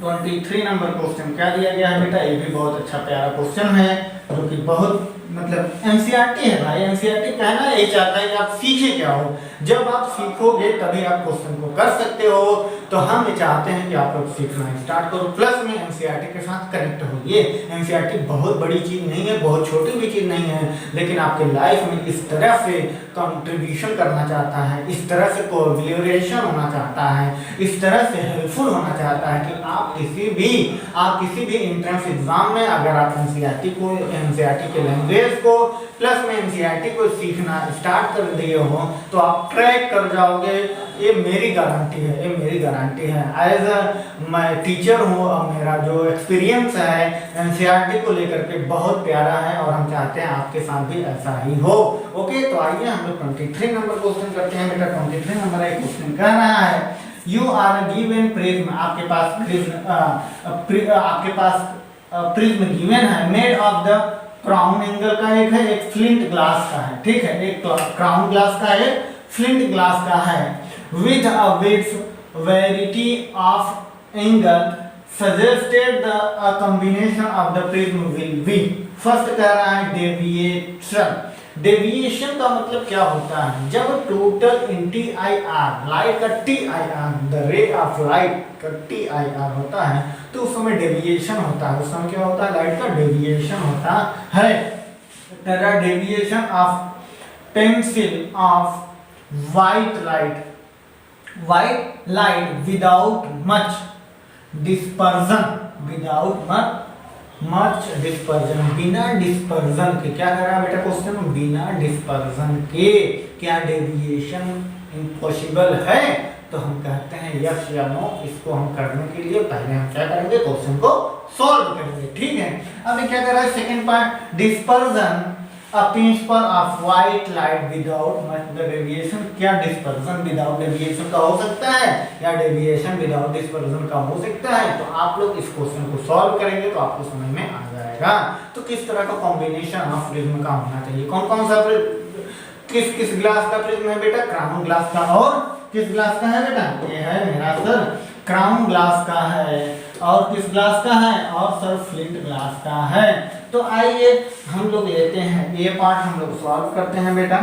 23 नंबर क्वेश्चन क्या दिया गया है बेटा, ये भी बहुत अच्छा प्यारा क्वेश्चन है, जो कि बहुत मतलब एनसीईआरटी है भाई। एनसीईआरटी कहना यही चाहता है कि आप सीखे क्या हो, जब आप सीखोगे तभी आप क्वेश्चन को कर सकते हो। तो हम ये चाहते हैं कि आप लोग सीखना स्टार्ट करो, प्लस में एनसीईआरटी के साथ कनेक्ट होइए। एनसीईआरटी बहुत बड़ी चीज़ नहीं है, बहुत छोटी भी चीज़ नहीं है, लेकिन आपके लाइफ में इस तरह से कंट्रीब्यूशन करना चाहता है, इस तरह से कोलैबोरेशन होना चाहता है, इस तरह से हेल्पफुल होना चाहता है कि आप किसी भी एंट्रेंस एग्जाम में अगर आप एनसीईआरटी के लैंग्वेज को प्लस में एनसीईआरटी को सीखना स्टार्ट कर दिए हो तो आप क्रैक कर जाओगे, ये मेरी गारंटी है, ये मेरी गारंटी है। एज मैं टीचर हूँ और मेरा जो एक्सपीरियंस है एनसीईआरटी को लेकर के बहुत प्यारा है और हम चाहते हैं आपके साथ भी ऐसा ही हो। ओके, तो आइए हम लोग 23 नंबर क्वेश्चन करते हैं। बेटा 23 नंबर एक क्वेश्चन कह रहा है यू आर गिवन प्रिज्म, आपके पास प्रिज्म गिवन है, made of the crown angle का एक है, एक फ्लिंट ग्लास का है, ठीक है, एक क्राउन ग्लास का है, फ्लिंट ग्लास का है, with a width verity of angle suggested the combination of the prism will be. First कह रहा है डेविएशन। डेविएशन का मतलब क्या होता है, जब total in T I R light का T I R the ray of light का टी आई आर होता है तो उस समय डेविएशन होता है। उस समय क्या होता है, लाइट का डेविएशन होता है। Deviation of pencil of white light without much dispersion, बिना डिस्पर्जन के, क्या कर रहा है बेटा क्वेश्चन, बिना डिस्पर्जन के क्या डेविएशन इम्पॉसिबल है? तो हम कहते हैं यस या नो। इसको हम करने के लिए पहले हम क्या करेंगे, क्वेश्चन को सॉल्व करेंगे, ठीक है। अब क्या कर रहा है second part, dispersion a principle of white light without much the deviation, क्या डिस्पर्जन विदाउट डेविएशन का हो सकता है या डेविएशन विदाउट डिस्पर्जन का हो सकता है? तो आप लोग इस क्वेश्चन को सॉल्व करेंगे तो आपको समझ में आ जाएगा। तो किस तरह का कॉम्बिनेशन ऑफ प्रिज्म का होना चाहिए, कौन कौन सा किस ग्लास का प्रिज्म है बेटा, क्राउन ग्लास का, और किस ग्लास का है बेटा, ये है मेरा सर क्राउन ग्लास का है, और किस ग्लास का है, और सर फ्लिंट ग्लास का है। तो आइए हम लोग लेते हैं ये पार्ट, हम लोग सॉल्व करते हैं बेटा,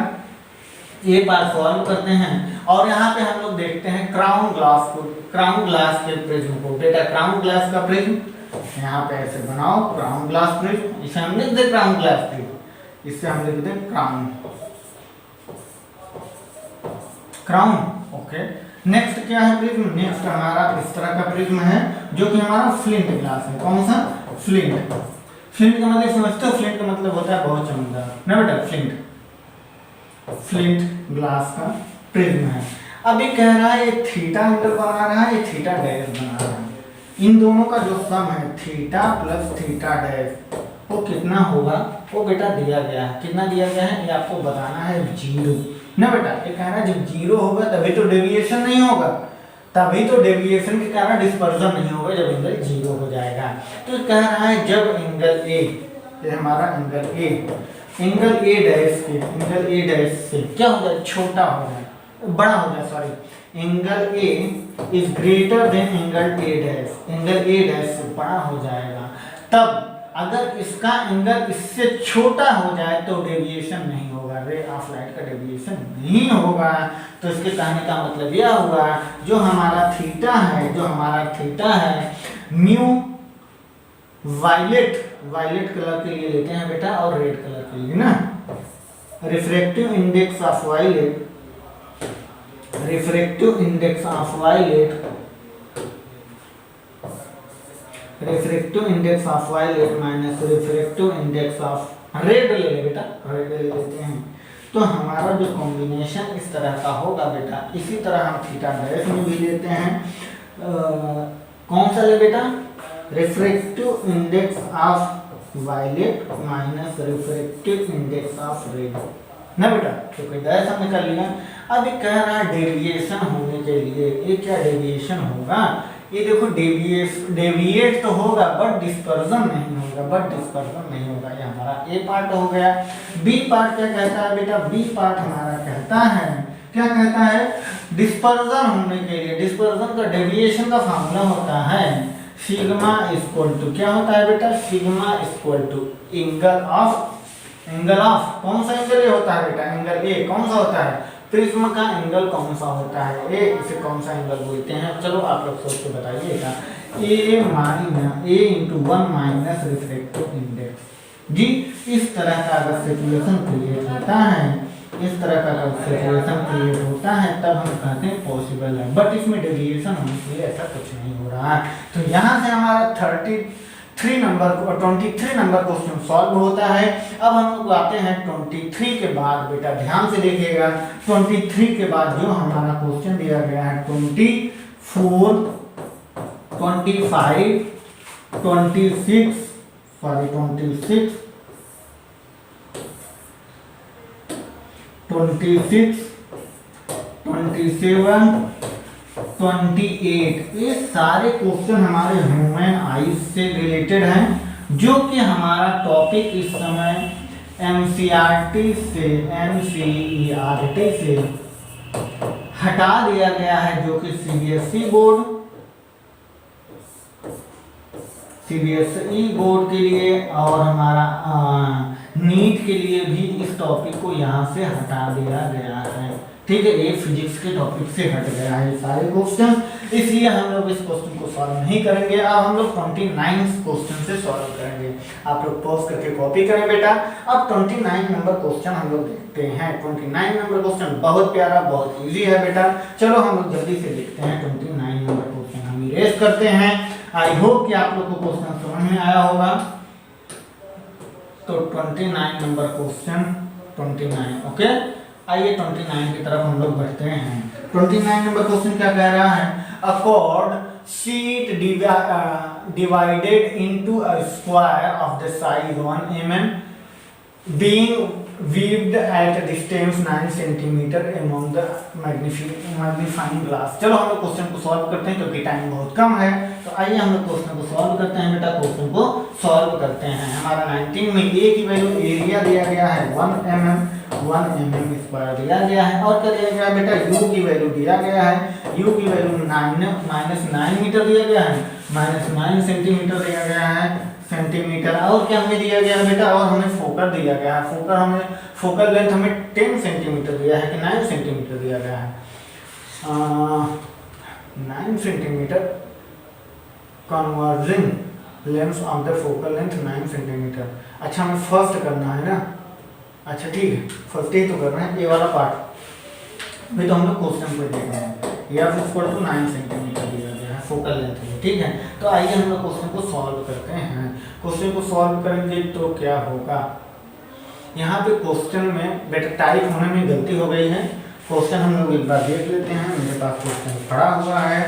ये पार्ट सॉल्व करते हैं और यहाँ पे हम लोग देखते हैं क्राउन ग्लास को, क्राउन ग्लास के प्रिज्म को। बेटा क्राउन ग्लास का प्रिज्म यहाँ पे ऐसे बनाओ, क्राउन ग्लास प्रिज्म, इसे हम लिख दे क्राउन ग्लास प्रिज्म, इससे हम लिख दें क्राउन। ओके, नेक्स्ट क्या है प्रिज्म, नेक्स्ट हमारा इस तरह का प्रिज्म है जो कि हमारा फ्लिंट ग्लास है। कौन सा, फ्लिंट। फ्लिंट का मतलब समझते हो, फ्लिंट का मतलब होता है बहुत चमकदार ना बेटा, फ्लिंट ग्लास का प्रिज्म है। अब ये कह रहा है ये थीटा एंगल बना रहा है, ये थीटा डैश बना रहा है, इन दोनों का जो सम है थीटा प्लस थीटा डैश वो कितना होगा, वो बेटा दिया गया है। कितना दिया गया है ये आपको बताना है, 0 ना बेटा। ये कह रहा है जब 0 होगा तभी तो डेविएशन नहीं होगा, तभी तो डेविएशन के कारण डिस्पर्जन नहीं होगा जब एंगल 0 हो जाएगा। तो कह रहा है जब एंगल ए, ये हमारा एंगल ए डैश से क्या हो जाए, छोटा हो जाए, बड़ा हो जाए, sorry, angle A is greater than angle A dash से बड़ा हो जाएगा, तब अगर इसका एंगल इससे छोटा हो जाए तो डेविएशन नहीं होगा, रे ऑफ लाइट का डेविएशन नहीं होगा। तो इसके कहने का मतलब यह हुआ जो हमारा थीटा है म्यू वायलेट कलर के लिए लेते हैं बेटा और रेड कलर के लिए ना, refractive index of violet refractive index of violet minus refractive index of red ले ले बेटा, रेड ले लेते हैं। तो हमारा जो कॉम्बिनेशन इस तरह का होगा बेटा, इसी तरह हम थीटा डैश में भी लेते हैं। कौन सा ले बेटा, refractive index of violet minus refractive index of red ना बेटा, तो कोई डैश हमने कर लिया। अब ये कह रहा है डेविएशन होने के लिए, ये क्या डेविएशन होगा, ये देखो डेविएट तो होगा बट डिस्पर्जन नहीं होगा, ये हमारा ए पार्ट हो गया। बी पार्ट क्या कहता है बेटा, बी पार्ट हमारा कहता है, क्या कहता है, डिस्पर्जन होने के लिए, डिस्पर्जन का डेविएशन का फार्मूला होता है सिग्मा इक्वल टू, क्या होता है बेटा, sigma equal to angle of कौन सा एंगल होता है बेटा, एंगल ए कौन सा होता है, प्रिज्म का एंगल कौन सा होता है, ए, इसे कौन सा एंगल बोलते हैं, चलो आप लोग सोच के बताइएगा, ए इंटू 1 माइनस रिफ्रैक्टिव इंडेक्स। जी इस तरह का अगर सिचुएशन क्रिएट होता है, तब हम कहते हैं पॉसिबल है, बट इसमें डेविएशन होने के लिए ऐसा कुछ नहीं हो रहा है। तो यहाँ से हमारा 23 नंबर क्वेश्चन सॉल्व होता है। अब हम लोग आते हैं 23 के बाद, बेटा ध्यान से देखिएगा, 23 के बाद जो हमारा क्वेश्चन दिया गया है 24, 25, 26, 26, 27, 28, ये सारे क्वेश्चन हमारे ह्यूमन आईज से रिलेटेड हैं, जो कि हमारा टॉपिक इस समय एनसीईआरटी से हटा दिया गया है, जो कि सीबीएसई बोर्ड के लिए और हमारा नीट के लिए भी इस टॉपिक को यहाँ से हटा दिया गया है। ठीक है, ये फिजिक्स के टॉपिक से हट गया है सारे क्वेश्चन, इसलिए हम लोग इस क्वेश्चन को सॉल्व नहीं करेंगे। अब हम लोग 29 क्वेश्चन से सॉल्व करेंगे। आप लोग पॉज करके कॉपी करें बेटा। अब 29 नंबर क्वेश्चन हम लोग देखते हैं। 29 नंबर क्वेश्चन बहुत प्यारा, बहुत इजी है बेटा। चलो हम लोग जल्दी से देखते हैं 29 नंबर क्वेश्चन, हम इरेज करते हैं। आई होप कि आप लोग को क्वेश्चन समझ में आया होगा। तो 29 नंबर क्वेश्चन 29, ओके। आइए 29 की तरफ हम लोग बढ़ते हैं। 29 नंबर क्वेश्चन क्या कह रहा है? अ cord sheet divided into a square of the size 1 mm being weaved at a distance 9 cm among the magnifying glass। चलो हम लोग क्वेश्चन को सॉल्व करते हैं क्योंकि टाइम बहुत कम है। तो आइए हम लोग क्वेश्चन को सॉल्व करते हैं बेटा। क्वेश्चन को सॉल्व करते हैं। हमारा 19 में ए की वैल्यू एरिया दिया गया है 1 mm स्क्वायर दिया गया है, और क्या दिया गया है बेटा? यू की वैल्यू दिया गया है, यू की वैल्यू -9 मीटर दिया गया है, -9 सेंटीमीटर दिया गया है सेंटीमीटर। और क्या हमें दिया गया है बेटा? और हमें फोकल दिया गया है। फोकल लेंथ हमें 10 सेंटीमीटर दिया है कि 9 सेंटीमीटर दिया गया है? 9 centimetre. Converging lens of the focal length 9 centimetre. अच्छा, हमें फर्स्ट करना है ना? अच्छा ठीक है, फर्स्ट ही तो कर रहे हैं, ये वाला पार्ट भी तो हम लोग क्वेश्चन को देख रहे हैं। या फिर 9 सेंटीमीटर दिया गया है फोकल लेंथ में, ठीक है। तो आइए हम लोग क्वेश्चन को सॉल्व करते हैं। क्वेश्चन को सॉल्व करेंगे तो क्या होगा? यहाँ पे क्वेश्चन में बेटा टाइप होने में गलती हो गई है। क्वेश्चन हम लोग एक बार देख लेते हैं। मेरे पास क्वेश्चन पड़ा हुआ है।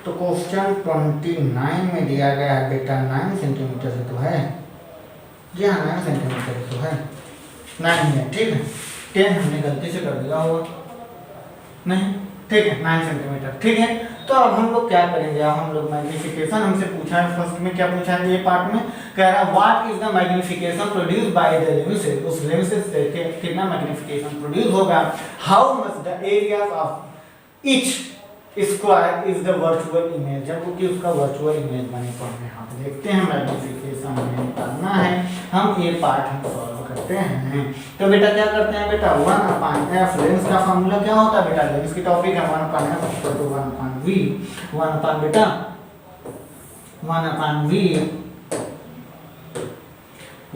तो क्वेश्चन 29 में दिया गया है बेटा 9 सेंटीमीटर से तो है, जी हाँ 9 सेंटीमीटर तो है, 9 है, ठीक है। 10 हमने गलती से कर दिया होगा, नहीं, ठीक है 9 सेंटीमीटर, ठीक है। तो अब हम लोग क्या करेंगे? अब हम लोग मैग्नीफिकेशन हमसे पूछा है, फर्स्ट में क्या पूछा है? ये पार्ट में कह रहा है what is the magnification produced by the lenses. उस लेंसेज से कितना मैग्नीफिकेशन प्रोड्यूस होगा? How much the area of each square is the virtual image, जबकि उसका वर्चुअल इमेज बने। तो हमें यहाँ पे देखते हैं मैग्नीफिकेशन हमें निकालना है। हम ये पार्ट हम सॉल्व करते हैं। तो बेटा क्या करते हैं बेटा? 1/f लेंस का फॉर्मूला क्या होता है बेटा? लेंस की टॉपिक है 1/f = 1/v। 1/v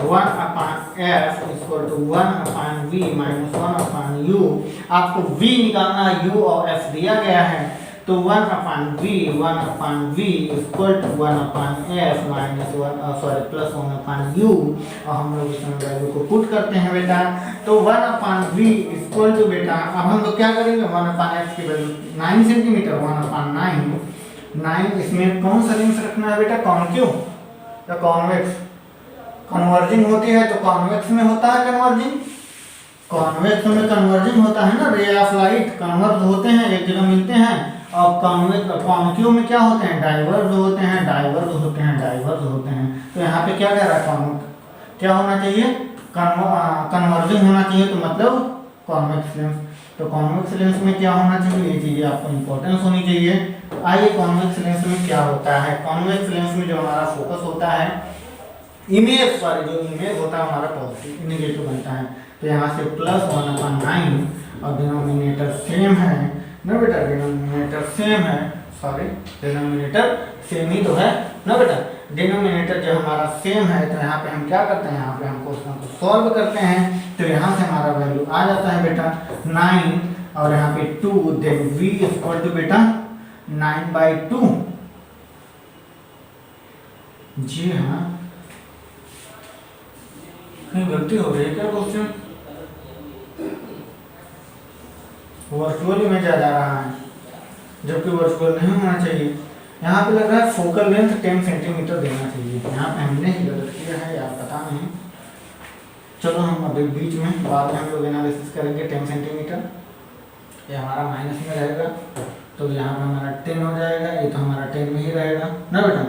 1/f = 1/v - 1/u। आपको v निकालना है, u और f दिया गया है। तो 1/v = 1/f प्लस 1/u, और हम लोग इसमें वैल्यू को पुट करते हैं बेटा। तो 1/v = बेटा, अब हम लोग क्या करेंगे? 1/f की वैल्यू 9 सेंटीमीटर, 1/9। इसमें कौन सा लेंस रखना है बेटा? कॉन्केव या कॉन्वेक्स? कन्वर्जिंग होती है तो कॉन्वेक्स में होता है कन्वर्जिंग, कॉन्वेक्स में कन्वर्जिंग होता है ना। रे ऑफ लाइट कन्वर्ज होते हैं, एक जगह मिलते हैं। और कॉन्केव में क्या होते हैं? डाइवर्ज होते हैं, डाइवर्ज होते हैं। तो यहाँ पे क्या कह रहा है? क्या होना चाहिए? कन्वर्जिंग होना चाहिए, तो मतलब कॉन्वेक्स लेंस। तो कॉन्वेक्स लेंस में क्या होना चाहिए? ये चीजें आपको इंपॉर्टेंस होनी चाहिए। आइए कॉन्वेक्स लेंस में क्या होता है? कॉन्वेक्स लेंस में जो हमारा फोकस होता है, इमेज जो इमेज होता है हमारा पॉजिटिव नेगेटिव बनता है। तो यहाँ से प्लस 1/9 और डिनोमिनेटर सेम है ना बेटा? डिनोमिनेटर सेम है, सॉरी डिनोमिनेटर सेम ही तो है ना बेटा? डिनोमिनेटर जो हमारा सेम है, तो यहाँ पे हम क्या करते हैं? यहाँ पे हम क्वेश्चन को सॉल्व करते हैं। तो यहाँ से हमारा वैल्यू आ जाता है बेटा 9 और यहाँ पे 2, देन v = बेटा 9/2। जी हाँ, कहीं गलती हो रही है क्या क्वेश्चन? वर्चुअली में जा रहा है जबकि वर्चुअल नहीं होना चाहिए। यहाँ पे लग रहा है फोकल लेंथ 10 सेंटीमीटर देना चाहिए, यहाँ पे हमने ही गलत किया है या पता नहीं। चलो हम अभी बीच में बाद में हम लोग एनालिसिस करेंगे। 10 सेंटीमीटर ये हमारा माइनस में रहेगा तो यहाँ पे हमारा 10 हो जाएगा, ये तो हमारा 10 में ही रहेगा ना बेटा,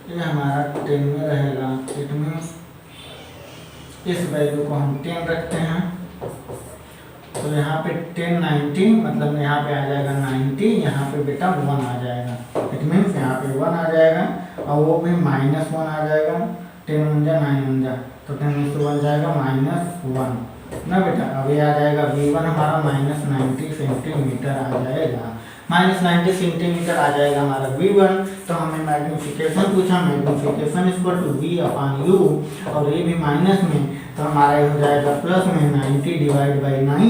ये हमारा 10 में रहेगा। इट मीन्स इस वैल्यू को हम 10 रखते हैं तो यहाँ पे 10 90 मतलब यहाँ पे आ जाएगा 90, यहाँ पे बेटा 1 आ जाएगा। इट मीन्स यहाँ पे 1 आ जाएगा और वो भी -1 आ जाएगा। 10 1 जा 9 1 जा तो 10 में से 1 जाएगा -1 ना बेटा। अब ये आ जाएगा V1 हमारा -90 सेंटीमीटर आ जाएगा, -90 सेंटीमीटर आ जाएगा हमारा V1। तो हमें मैग्नीफिकेशन पूछा, मैग्नीफिकेशन इक्वल टू V/U और ये भी माइनस में तो हमारा ये हो जाएगा प्लस में 90 डिवाइड बाई 9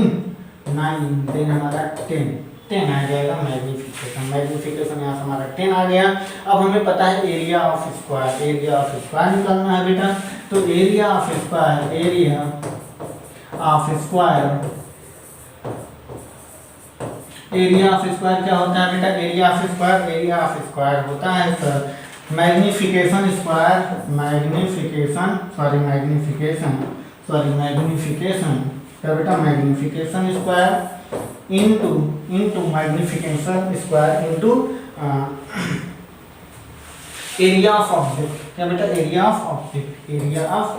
देन हमारा 10 आ जाएगा मैग्नीफिकेशन। मैग्नीफिकेशन यहाँ से हमारा 10 आ गया। अब हमें पता है area of square, area of square निकालना है बेटा। तो area of square, area of square, area of square क्या होता है बेटा? Area of square, area of square होता है सर मैग्नीफिकेशन स्क्वायर, मैग्नीफिकेशन क्या बेटा? Magnification square into magnification square into area of object. क्या बेटा? Area of object, area of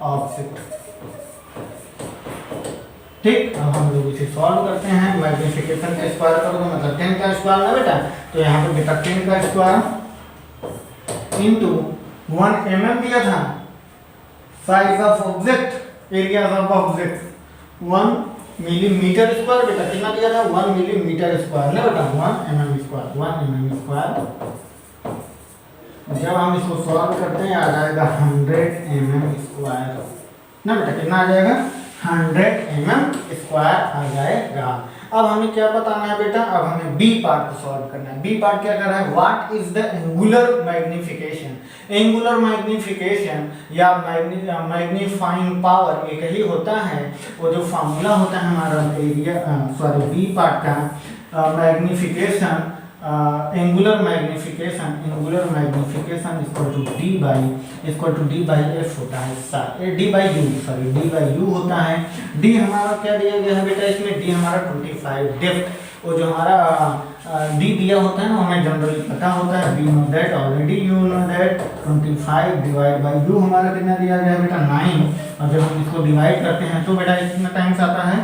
object. ठीक, अब हम लोग इसे सॉल्व करते हैं। मैग्नीफिकेशन का स्क्वायर करोगे मतलब 10 का स्क्वायर ना बेटा, तो यहाँ पे बेटा 10 का स्क्वायर इनटू 1 mm दिया था size of object, area of object 1 millimetre square बेटा। कितना दिया था? 1 मिलीमीटर स्क्वायर ना बेटा, 1 mm स्क्वायर, 1 mm स्क्वायर। जब हम इसको सॉल्व करते हैं आ जाएगा 100 mm स्क्वायर ना बेटा। कितना आ जाएगा? 100 mm स्क्वायर आ जाएगा। अब हमें क्या बताना है बेटा? अब हमें बी पार्ट को सॉल्व करना है। बी पार्ट क्या कर रहा है? What is the angular magnification? Angular magnification या मैग्नीफाइंग पावर एक ही होता है। वो जो फॉर्मूला होता है हमारा एरिया बी पार्ट का magnification, angular magnification equal to D by F होता है, डी बाई यू होता है। डी हमारा क्या दिया गया है बेटा? इसमें डी हमारा 25 डेप्थ, वो जो हमारा डी दिया होता है ना हमें जनरली पता होता है, we know that already, you know that. 25 divide by u हमारा कितना दिया गया है बेटा? 9। और जब हम इसको डिवाइड करते हैं तो बेटा कितना टाइम्स आता है?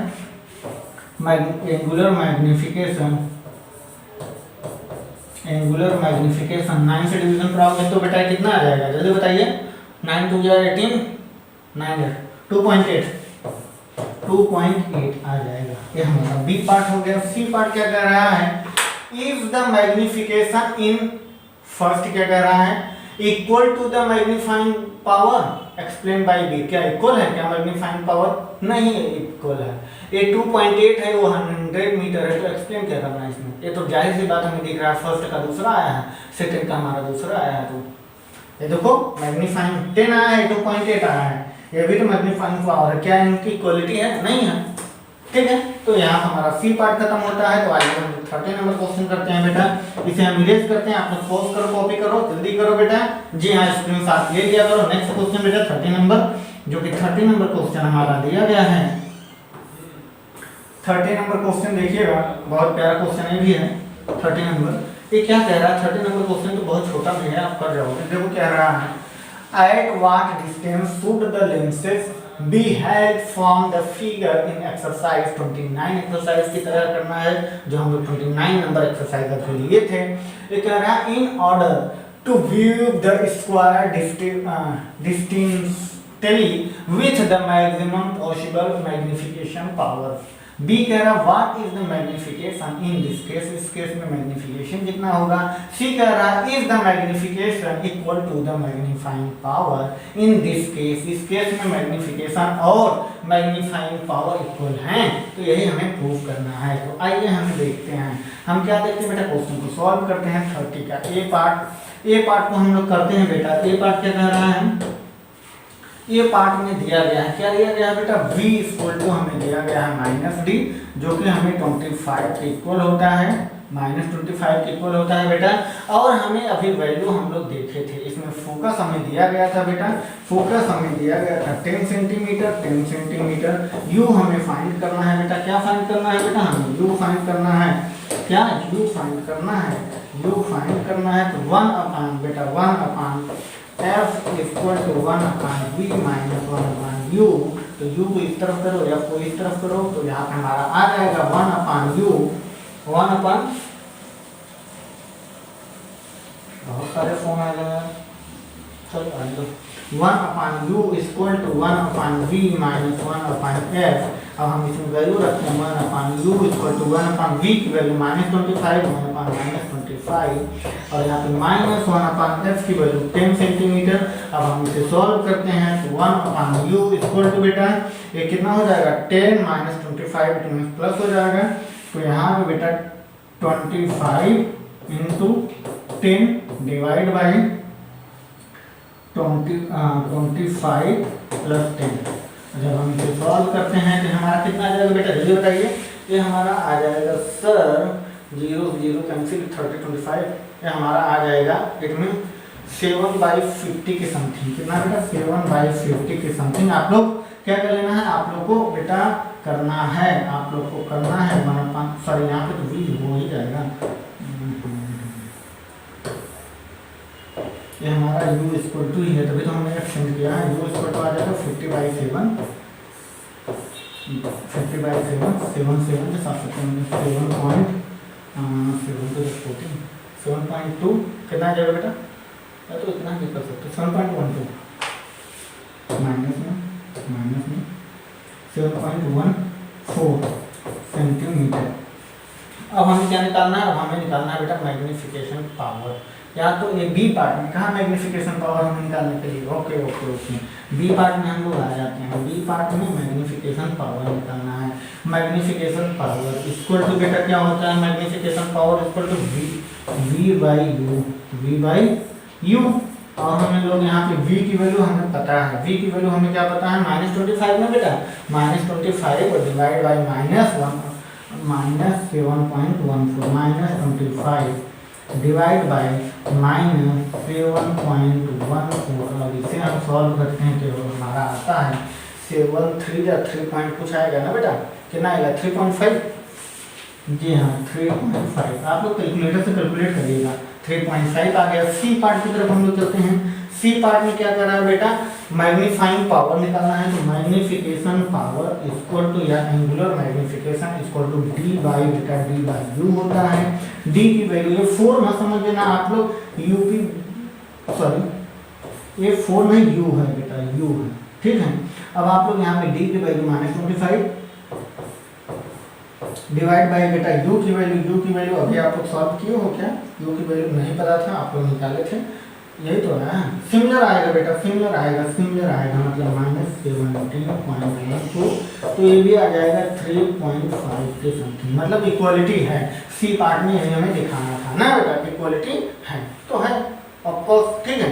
एंगुलर मैग्नीफिकेशन 9 से डिवीजन कराओगे तो बेटा कितना आ जाएगा? जल्दी बताइए। 9 2 18, 9 2.8 आ जाएगा। ये हमारा बी पार्ट हो गया। सी पार्ट क्या कह रहा है? If the magnification in, first क्या कह रहा है? Equal to the magnifying power explain by B. क्या इक्वल है क्या मैग्नीफाइंग पावर? नहीं है, इक्वल है। ये 2.8 है, वो 100 मीटर है, तो एक्सप्लेन क्या करना है इसमें? ये तो जाहिर सी बात हमें दिख रहा है, फर्स्ट का दूसरा आया है, सेकंड का हमारा दूसरा आया है। तो ये देखो मैग्नीफाइंग 10 आया है, 2.8 आया है, ये भी तो मैग्नीफाइंग पावर है। क्या इनकी इक्वलिटी है? नहीं है। ठीक है, तो यहाँ हमारा सी पार्ट खत्म होता है। तो आइए हम 30 नंबर क्वेश्चन करते हैं बेटा। इसे हम इरेज करते हैं, आप लोग पॉज करो, कॉपी करो, जल्दी करो बेटा। जी हाँ, स्क्रीनशॉट ले लिया करो। नेक्स्ट क्वेश्चन बेटा 30 नंबर, जो कि 30 नंबर क्वेश्चन हमारा दिया गया है। 30 नंबर क्वेश्चन देखिएगा, बहुत प्यारा क्वेश्चन ये भी है। 30 नंबर ये क्या कह रहा है? 30 नंबर क्वेश्चन तो बहुत छोटा भी है, आप कर जाओगे। देखो कह रहा है, at what distance should the lenses be held from the figure in exercise 29। Exercise की तरह करना है जो हम लोग 29 नंबर एक्सरसाइज अभी लिए थे। ये कह रहा है, in order to view the square distinctly with the maximum possible magnification power. B कह रहा what is the magnification in this case, इस केस में मैग्नीफिकेशन कितना होगा। सी कह रहा है is the magnification equal to the magnifying power in this case, इस केस में मैग्नीफिकेशन और मैग्नीफाइंग पावर इक्वल हैं। तो यही हमें प्रूव करना है। तो आइए हम देखते हैं, हम क्या देखते हैं बेटा, क्वेश्चन को सॉल्व करते हैं। 30 का ए पार्ट को हम लोग करते हैं बेटा। ए पार्ट क्या कह रहा है? ये पार्ट में दिया गया है, क्या दिया गया है बेटा, v इक्वल टू हमें दिया गया है -d, जो कि हमें 25 के इक्वल होता है, -25 के इक्वल होता है बेटा। और हमें अभी वैल्यू हम लोग देखे थे, इसमें फोकस हमें दिया गया था बेटा, फोकस हमें दिया गया था 10 सेंटीमीटर, 10 सेंटीमीटर। u हमें फाइंड करना है बेटा, क्या फाइंड करना है बेटा, हमें u फाइंड करना है, क्या u फाइंड करना है, u फाइंड करना है। तो 1 अपान बेटा 1 upon f equal to 1 upon v minus 1 upon u। तो u को इस तरफ करो या को इस तरफ करो, तो यहाँ पे हमारा आ जाएगा 1 अपान u, 1 अपान, बहुत सारे फोन आ गए, चलो आ लो, 1 upon u equal to 1 upon v minus 1 upon f। अब हम इसमें वैल्यू रखते हैं 1 upon u equal to 1 upon v की वैल्यू -25, 1 अपान -25, और यहाँ पे -1 अपान f की वैल्यू 10 सेंटीमीटर। अब हम इसे सॉल्व करते हैं, तो 1 अपान u इक्वल टू बेटा ये कितना हो जाएगा, 10 -25 इट प्लस हो जाएगा। तो यहाँ पे बेटा 25 इंटू 10 डिवाइड बाई 25 प्लस 10। जब हम इसे सॉल्व करते हैं तो हमारा कितना आ जाएगा बेटा, जल्दी बताइए, ये हमारा आ जाएगा सर 0 0 कैंसिल 30 25, ये हमारा आ जाएगा इसमें 7/50 के समथिंग, कितना बेटा 7/50 के समथिंग। आप लोग क्या कर लेना है, आप लोग को बेटा करना है, आप लोग को करना है 1 अपान, सॉरी यहाँ पे तो v हो ही जाएगा, ये हमारा u इक्वल टू ही है, तभी तो हमने एक्सटेंड किया है। u इक्वल टू आ जाएगा 50/7, 50/7, 7 के साथ 7.2 कितना आ जाएगा बेटा, तो इतना नहीं कर सकते, 7.12 माइनस में 7.14 सेंटीमीटर। अब हमें क्या निकालना है, अब हमें निकालना है बेटा मैग्नीफिकेशन पावर, या तो ये बी पार्ट में, कहा मैग्नीफिकेशन पावर हमें निकालने के लिए, okay okay okay, B part में हम लोग आ जाते हैं, बी पार्ट में मैग्नीफिकेशन पावर निकालना है। मैग्नीफिकेशन पावर इक्वल टू बेटा क्या होता है, magnification power equal to v by u, और हमें लोग यहाँ पे v की वैल्यू हमें पता है, v की वैल्यू हमें क्या पता है, -25 में बेटा, -25 और डिवाइड बाई -7.14 -25 डिवाइड बाय -7.14, और इसे हम सॉल्व करते हैं तो हमारा आता है 7 3 या 3 पॉइंट कुछ आएगा ना बेटा, कितना आएगा 3.5, जी हाँ 3.5, आप लोग कैलकुलेटर से कैलकुलेट करिएगा, 3.5 आ गया। सी पार्ट की तरफ हम लोग चलते हैं, सी पार्ट में क्या कर रहा है बेटा, मैग्नीफाइंग पावर निकालना है, तो मैग्नीफिकेशन पावर इक्वल टू या angular magnification equal to d by बेटा d बाई u होता है। d की वैल्यू ये 4 ना समझ लेना आप लोग, u की सॉरी ये 4 में u है बेटा, u है, ठीक है। अब आप लोग यहाँ पे d की वैल्यू -25 डिवाइड बाई बेटा u की वैल्यू अभी आप लोग सॉल्व किए हो क्या, u की वैल्यू नहीं पता था, आप लोग निकाले थे, यही तो है, सिमिलर आएगा बेटा, सिमिलर आएगा मतलब -17.12, तो ये भी आ जाएगा 3.5 के समथिंग, मतलब इक्वालिटी है। सी पार्ट में यही हमें दिखाना था ना बेटा, इक्वालिटी है तो है ऑफ कोर्स, ठीक है।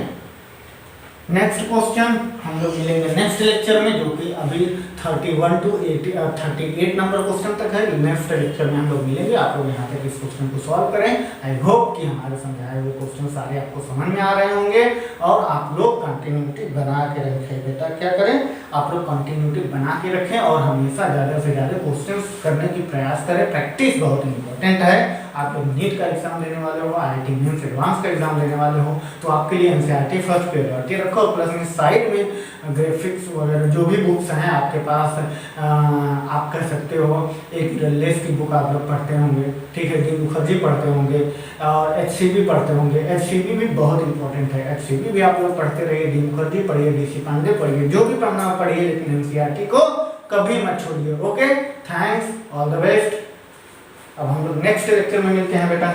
नेक्स्ट क्वेश्चन हम लोग मिलेंगे नेक्स्ट लेक्चर में, जो कि अभी 31 to 38 नंबर क्वेश्चन तक है। नेक्स्ट लेक्चर में हम लोग मिलेंगे, आप लोग यहाँ तक इस क्वेश्चन को सॉल्व करें। आई होप कि हमारे समझाए हुए क्वेश्चन सारे आपको समझ में आ रहे होंगे, और आप लोग कंटिन्यूटी बना के रखें बेटा, क्या करें आप लोग कंटिन्यूटी बना के रखें, और हमेशा ज़्यादा से ज़्यादा क्वेश्चन करने की प्रयास करें। प्रैक्टिस बहुत इंपॉर्टेंट है। आप लोग नीट का एग्जाम देने वाले हो, IIT मेंस एडवांस का एग्जाम देने वाले हो, तो आपके लिए NCERT फर्स्ट प्रायोरिटी रखो, प्लस में साइड में ग्राफिक्स वगैरह जो भी बुक्स हैं आपके पास, आप कह सकते हो एक लेस की बुक आप लोग पढ़ते होंगे, ठीक है, डी मुखर्जी पढ़ते होंगे, और HCB पढ़ते होंगे। HCB भी बहुत इंपॉर्टेंट है, HCB भी आप लोग पढ़ते रहिए, डी मुखर्जी पढ़िए, DC पांडे पढ़िए, जो भी पढ़ना पढ़िए, लेकिन NCERT को कभी मत छोड़िए। Okay, thanks, all the best. अब हम लोग नेक्स्ट लेक्चर में मिलते हैं बेटा।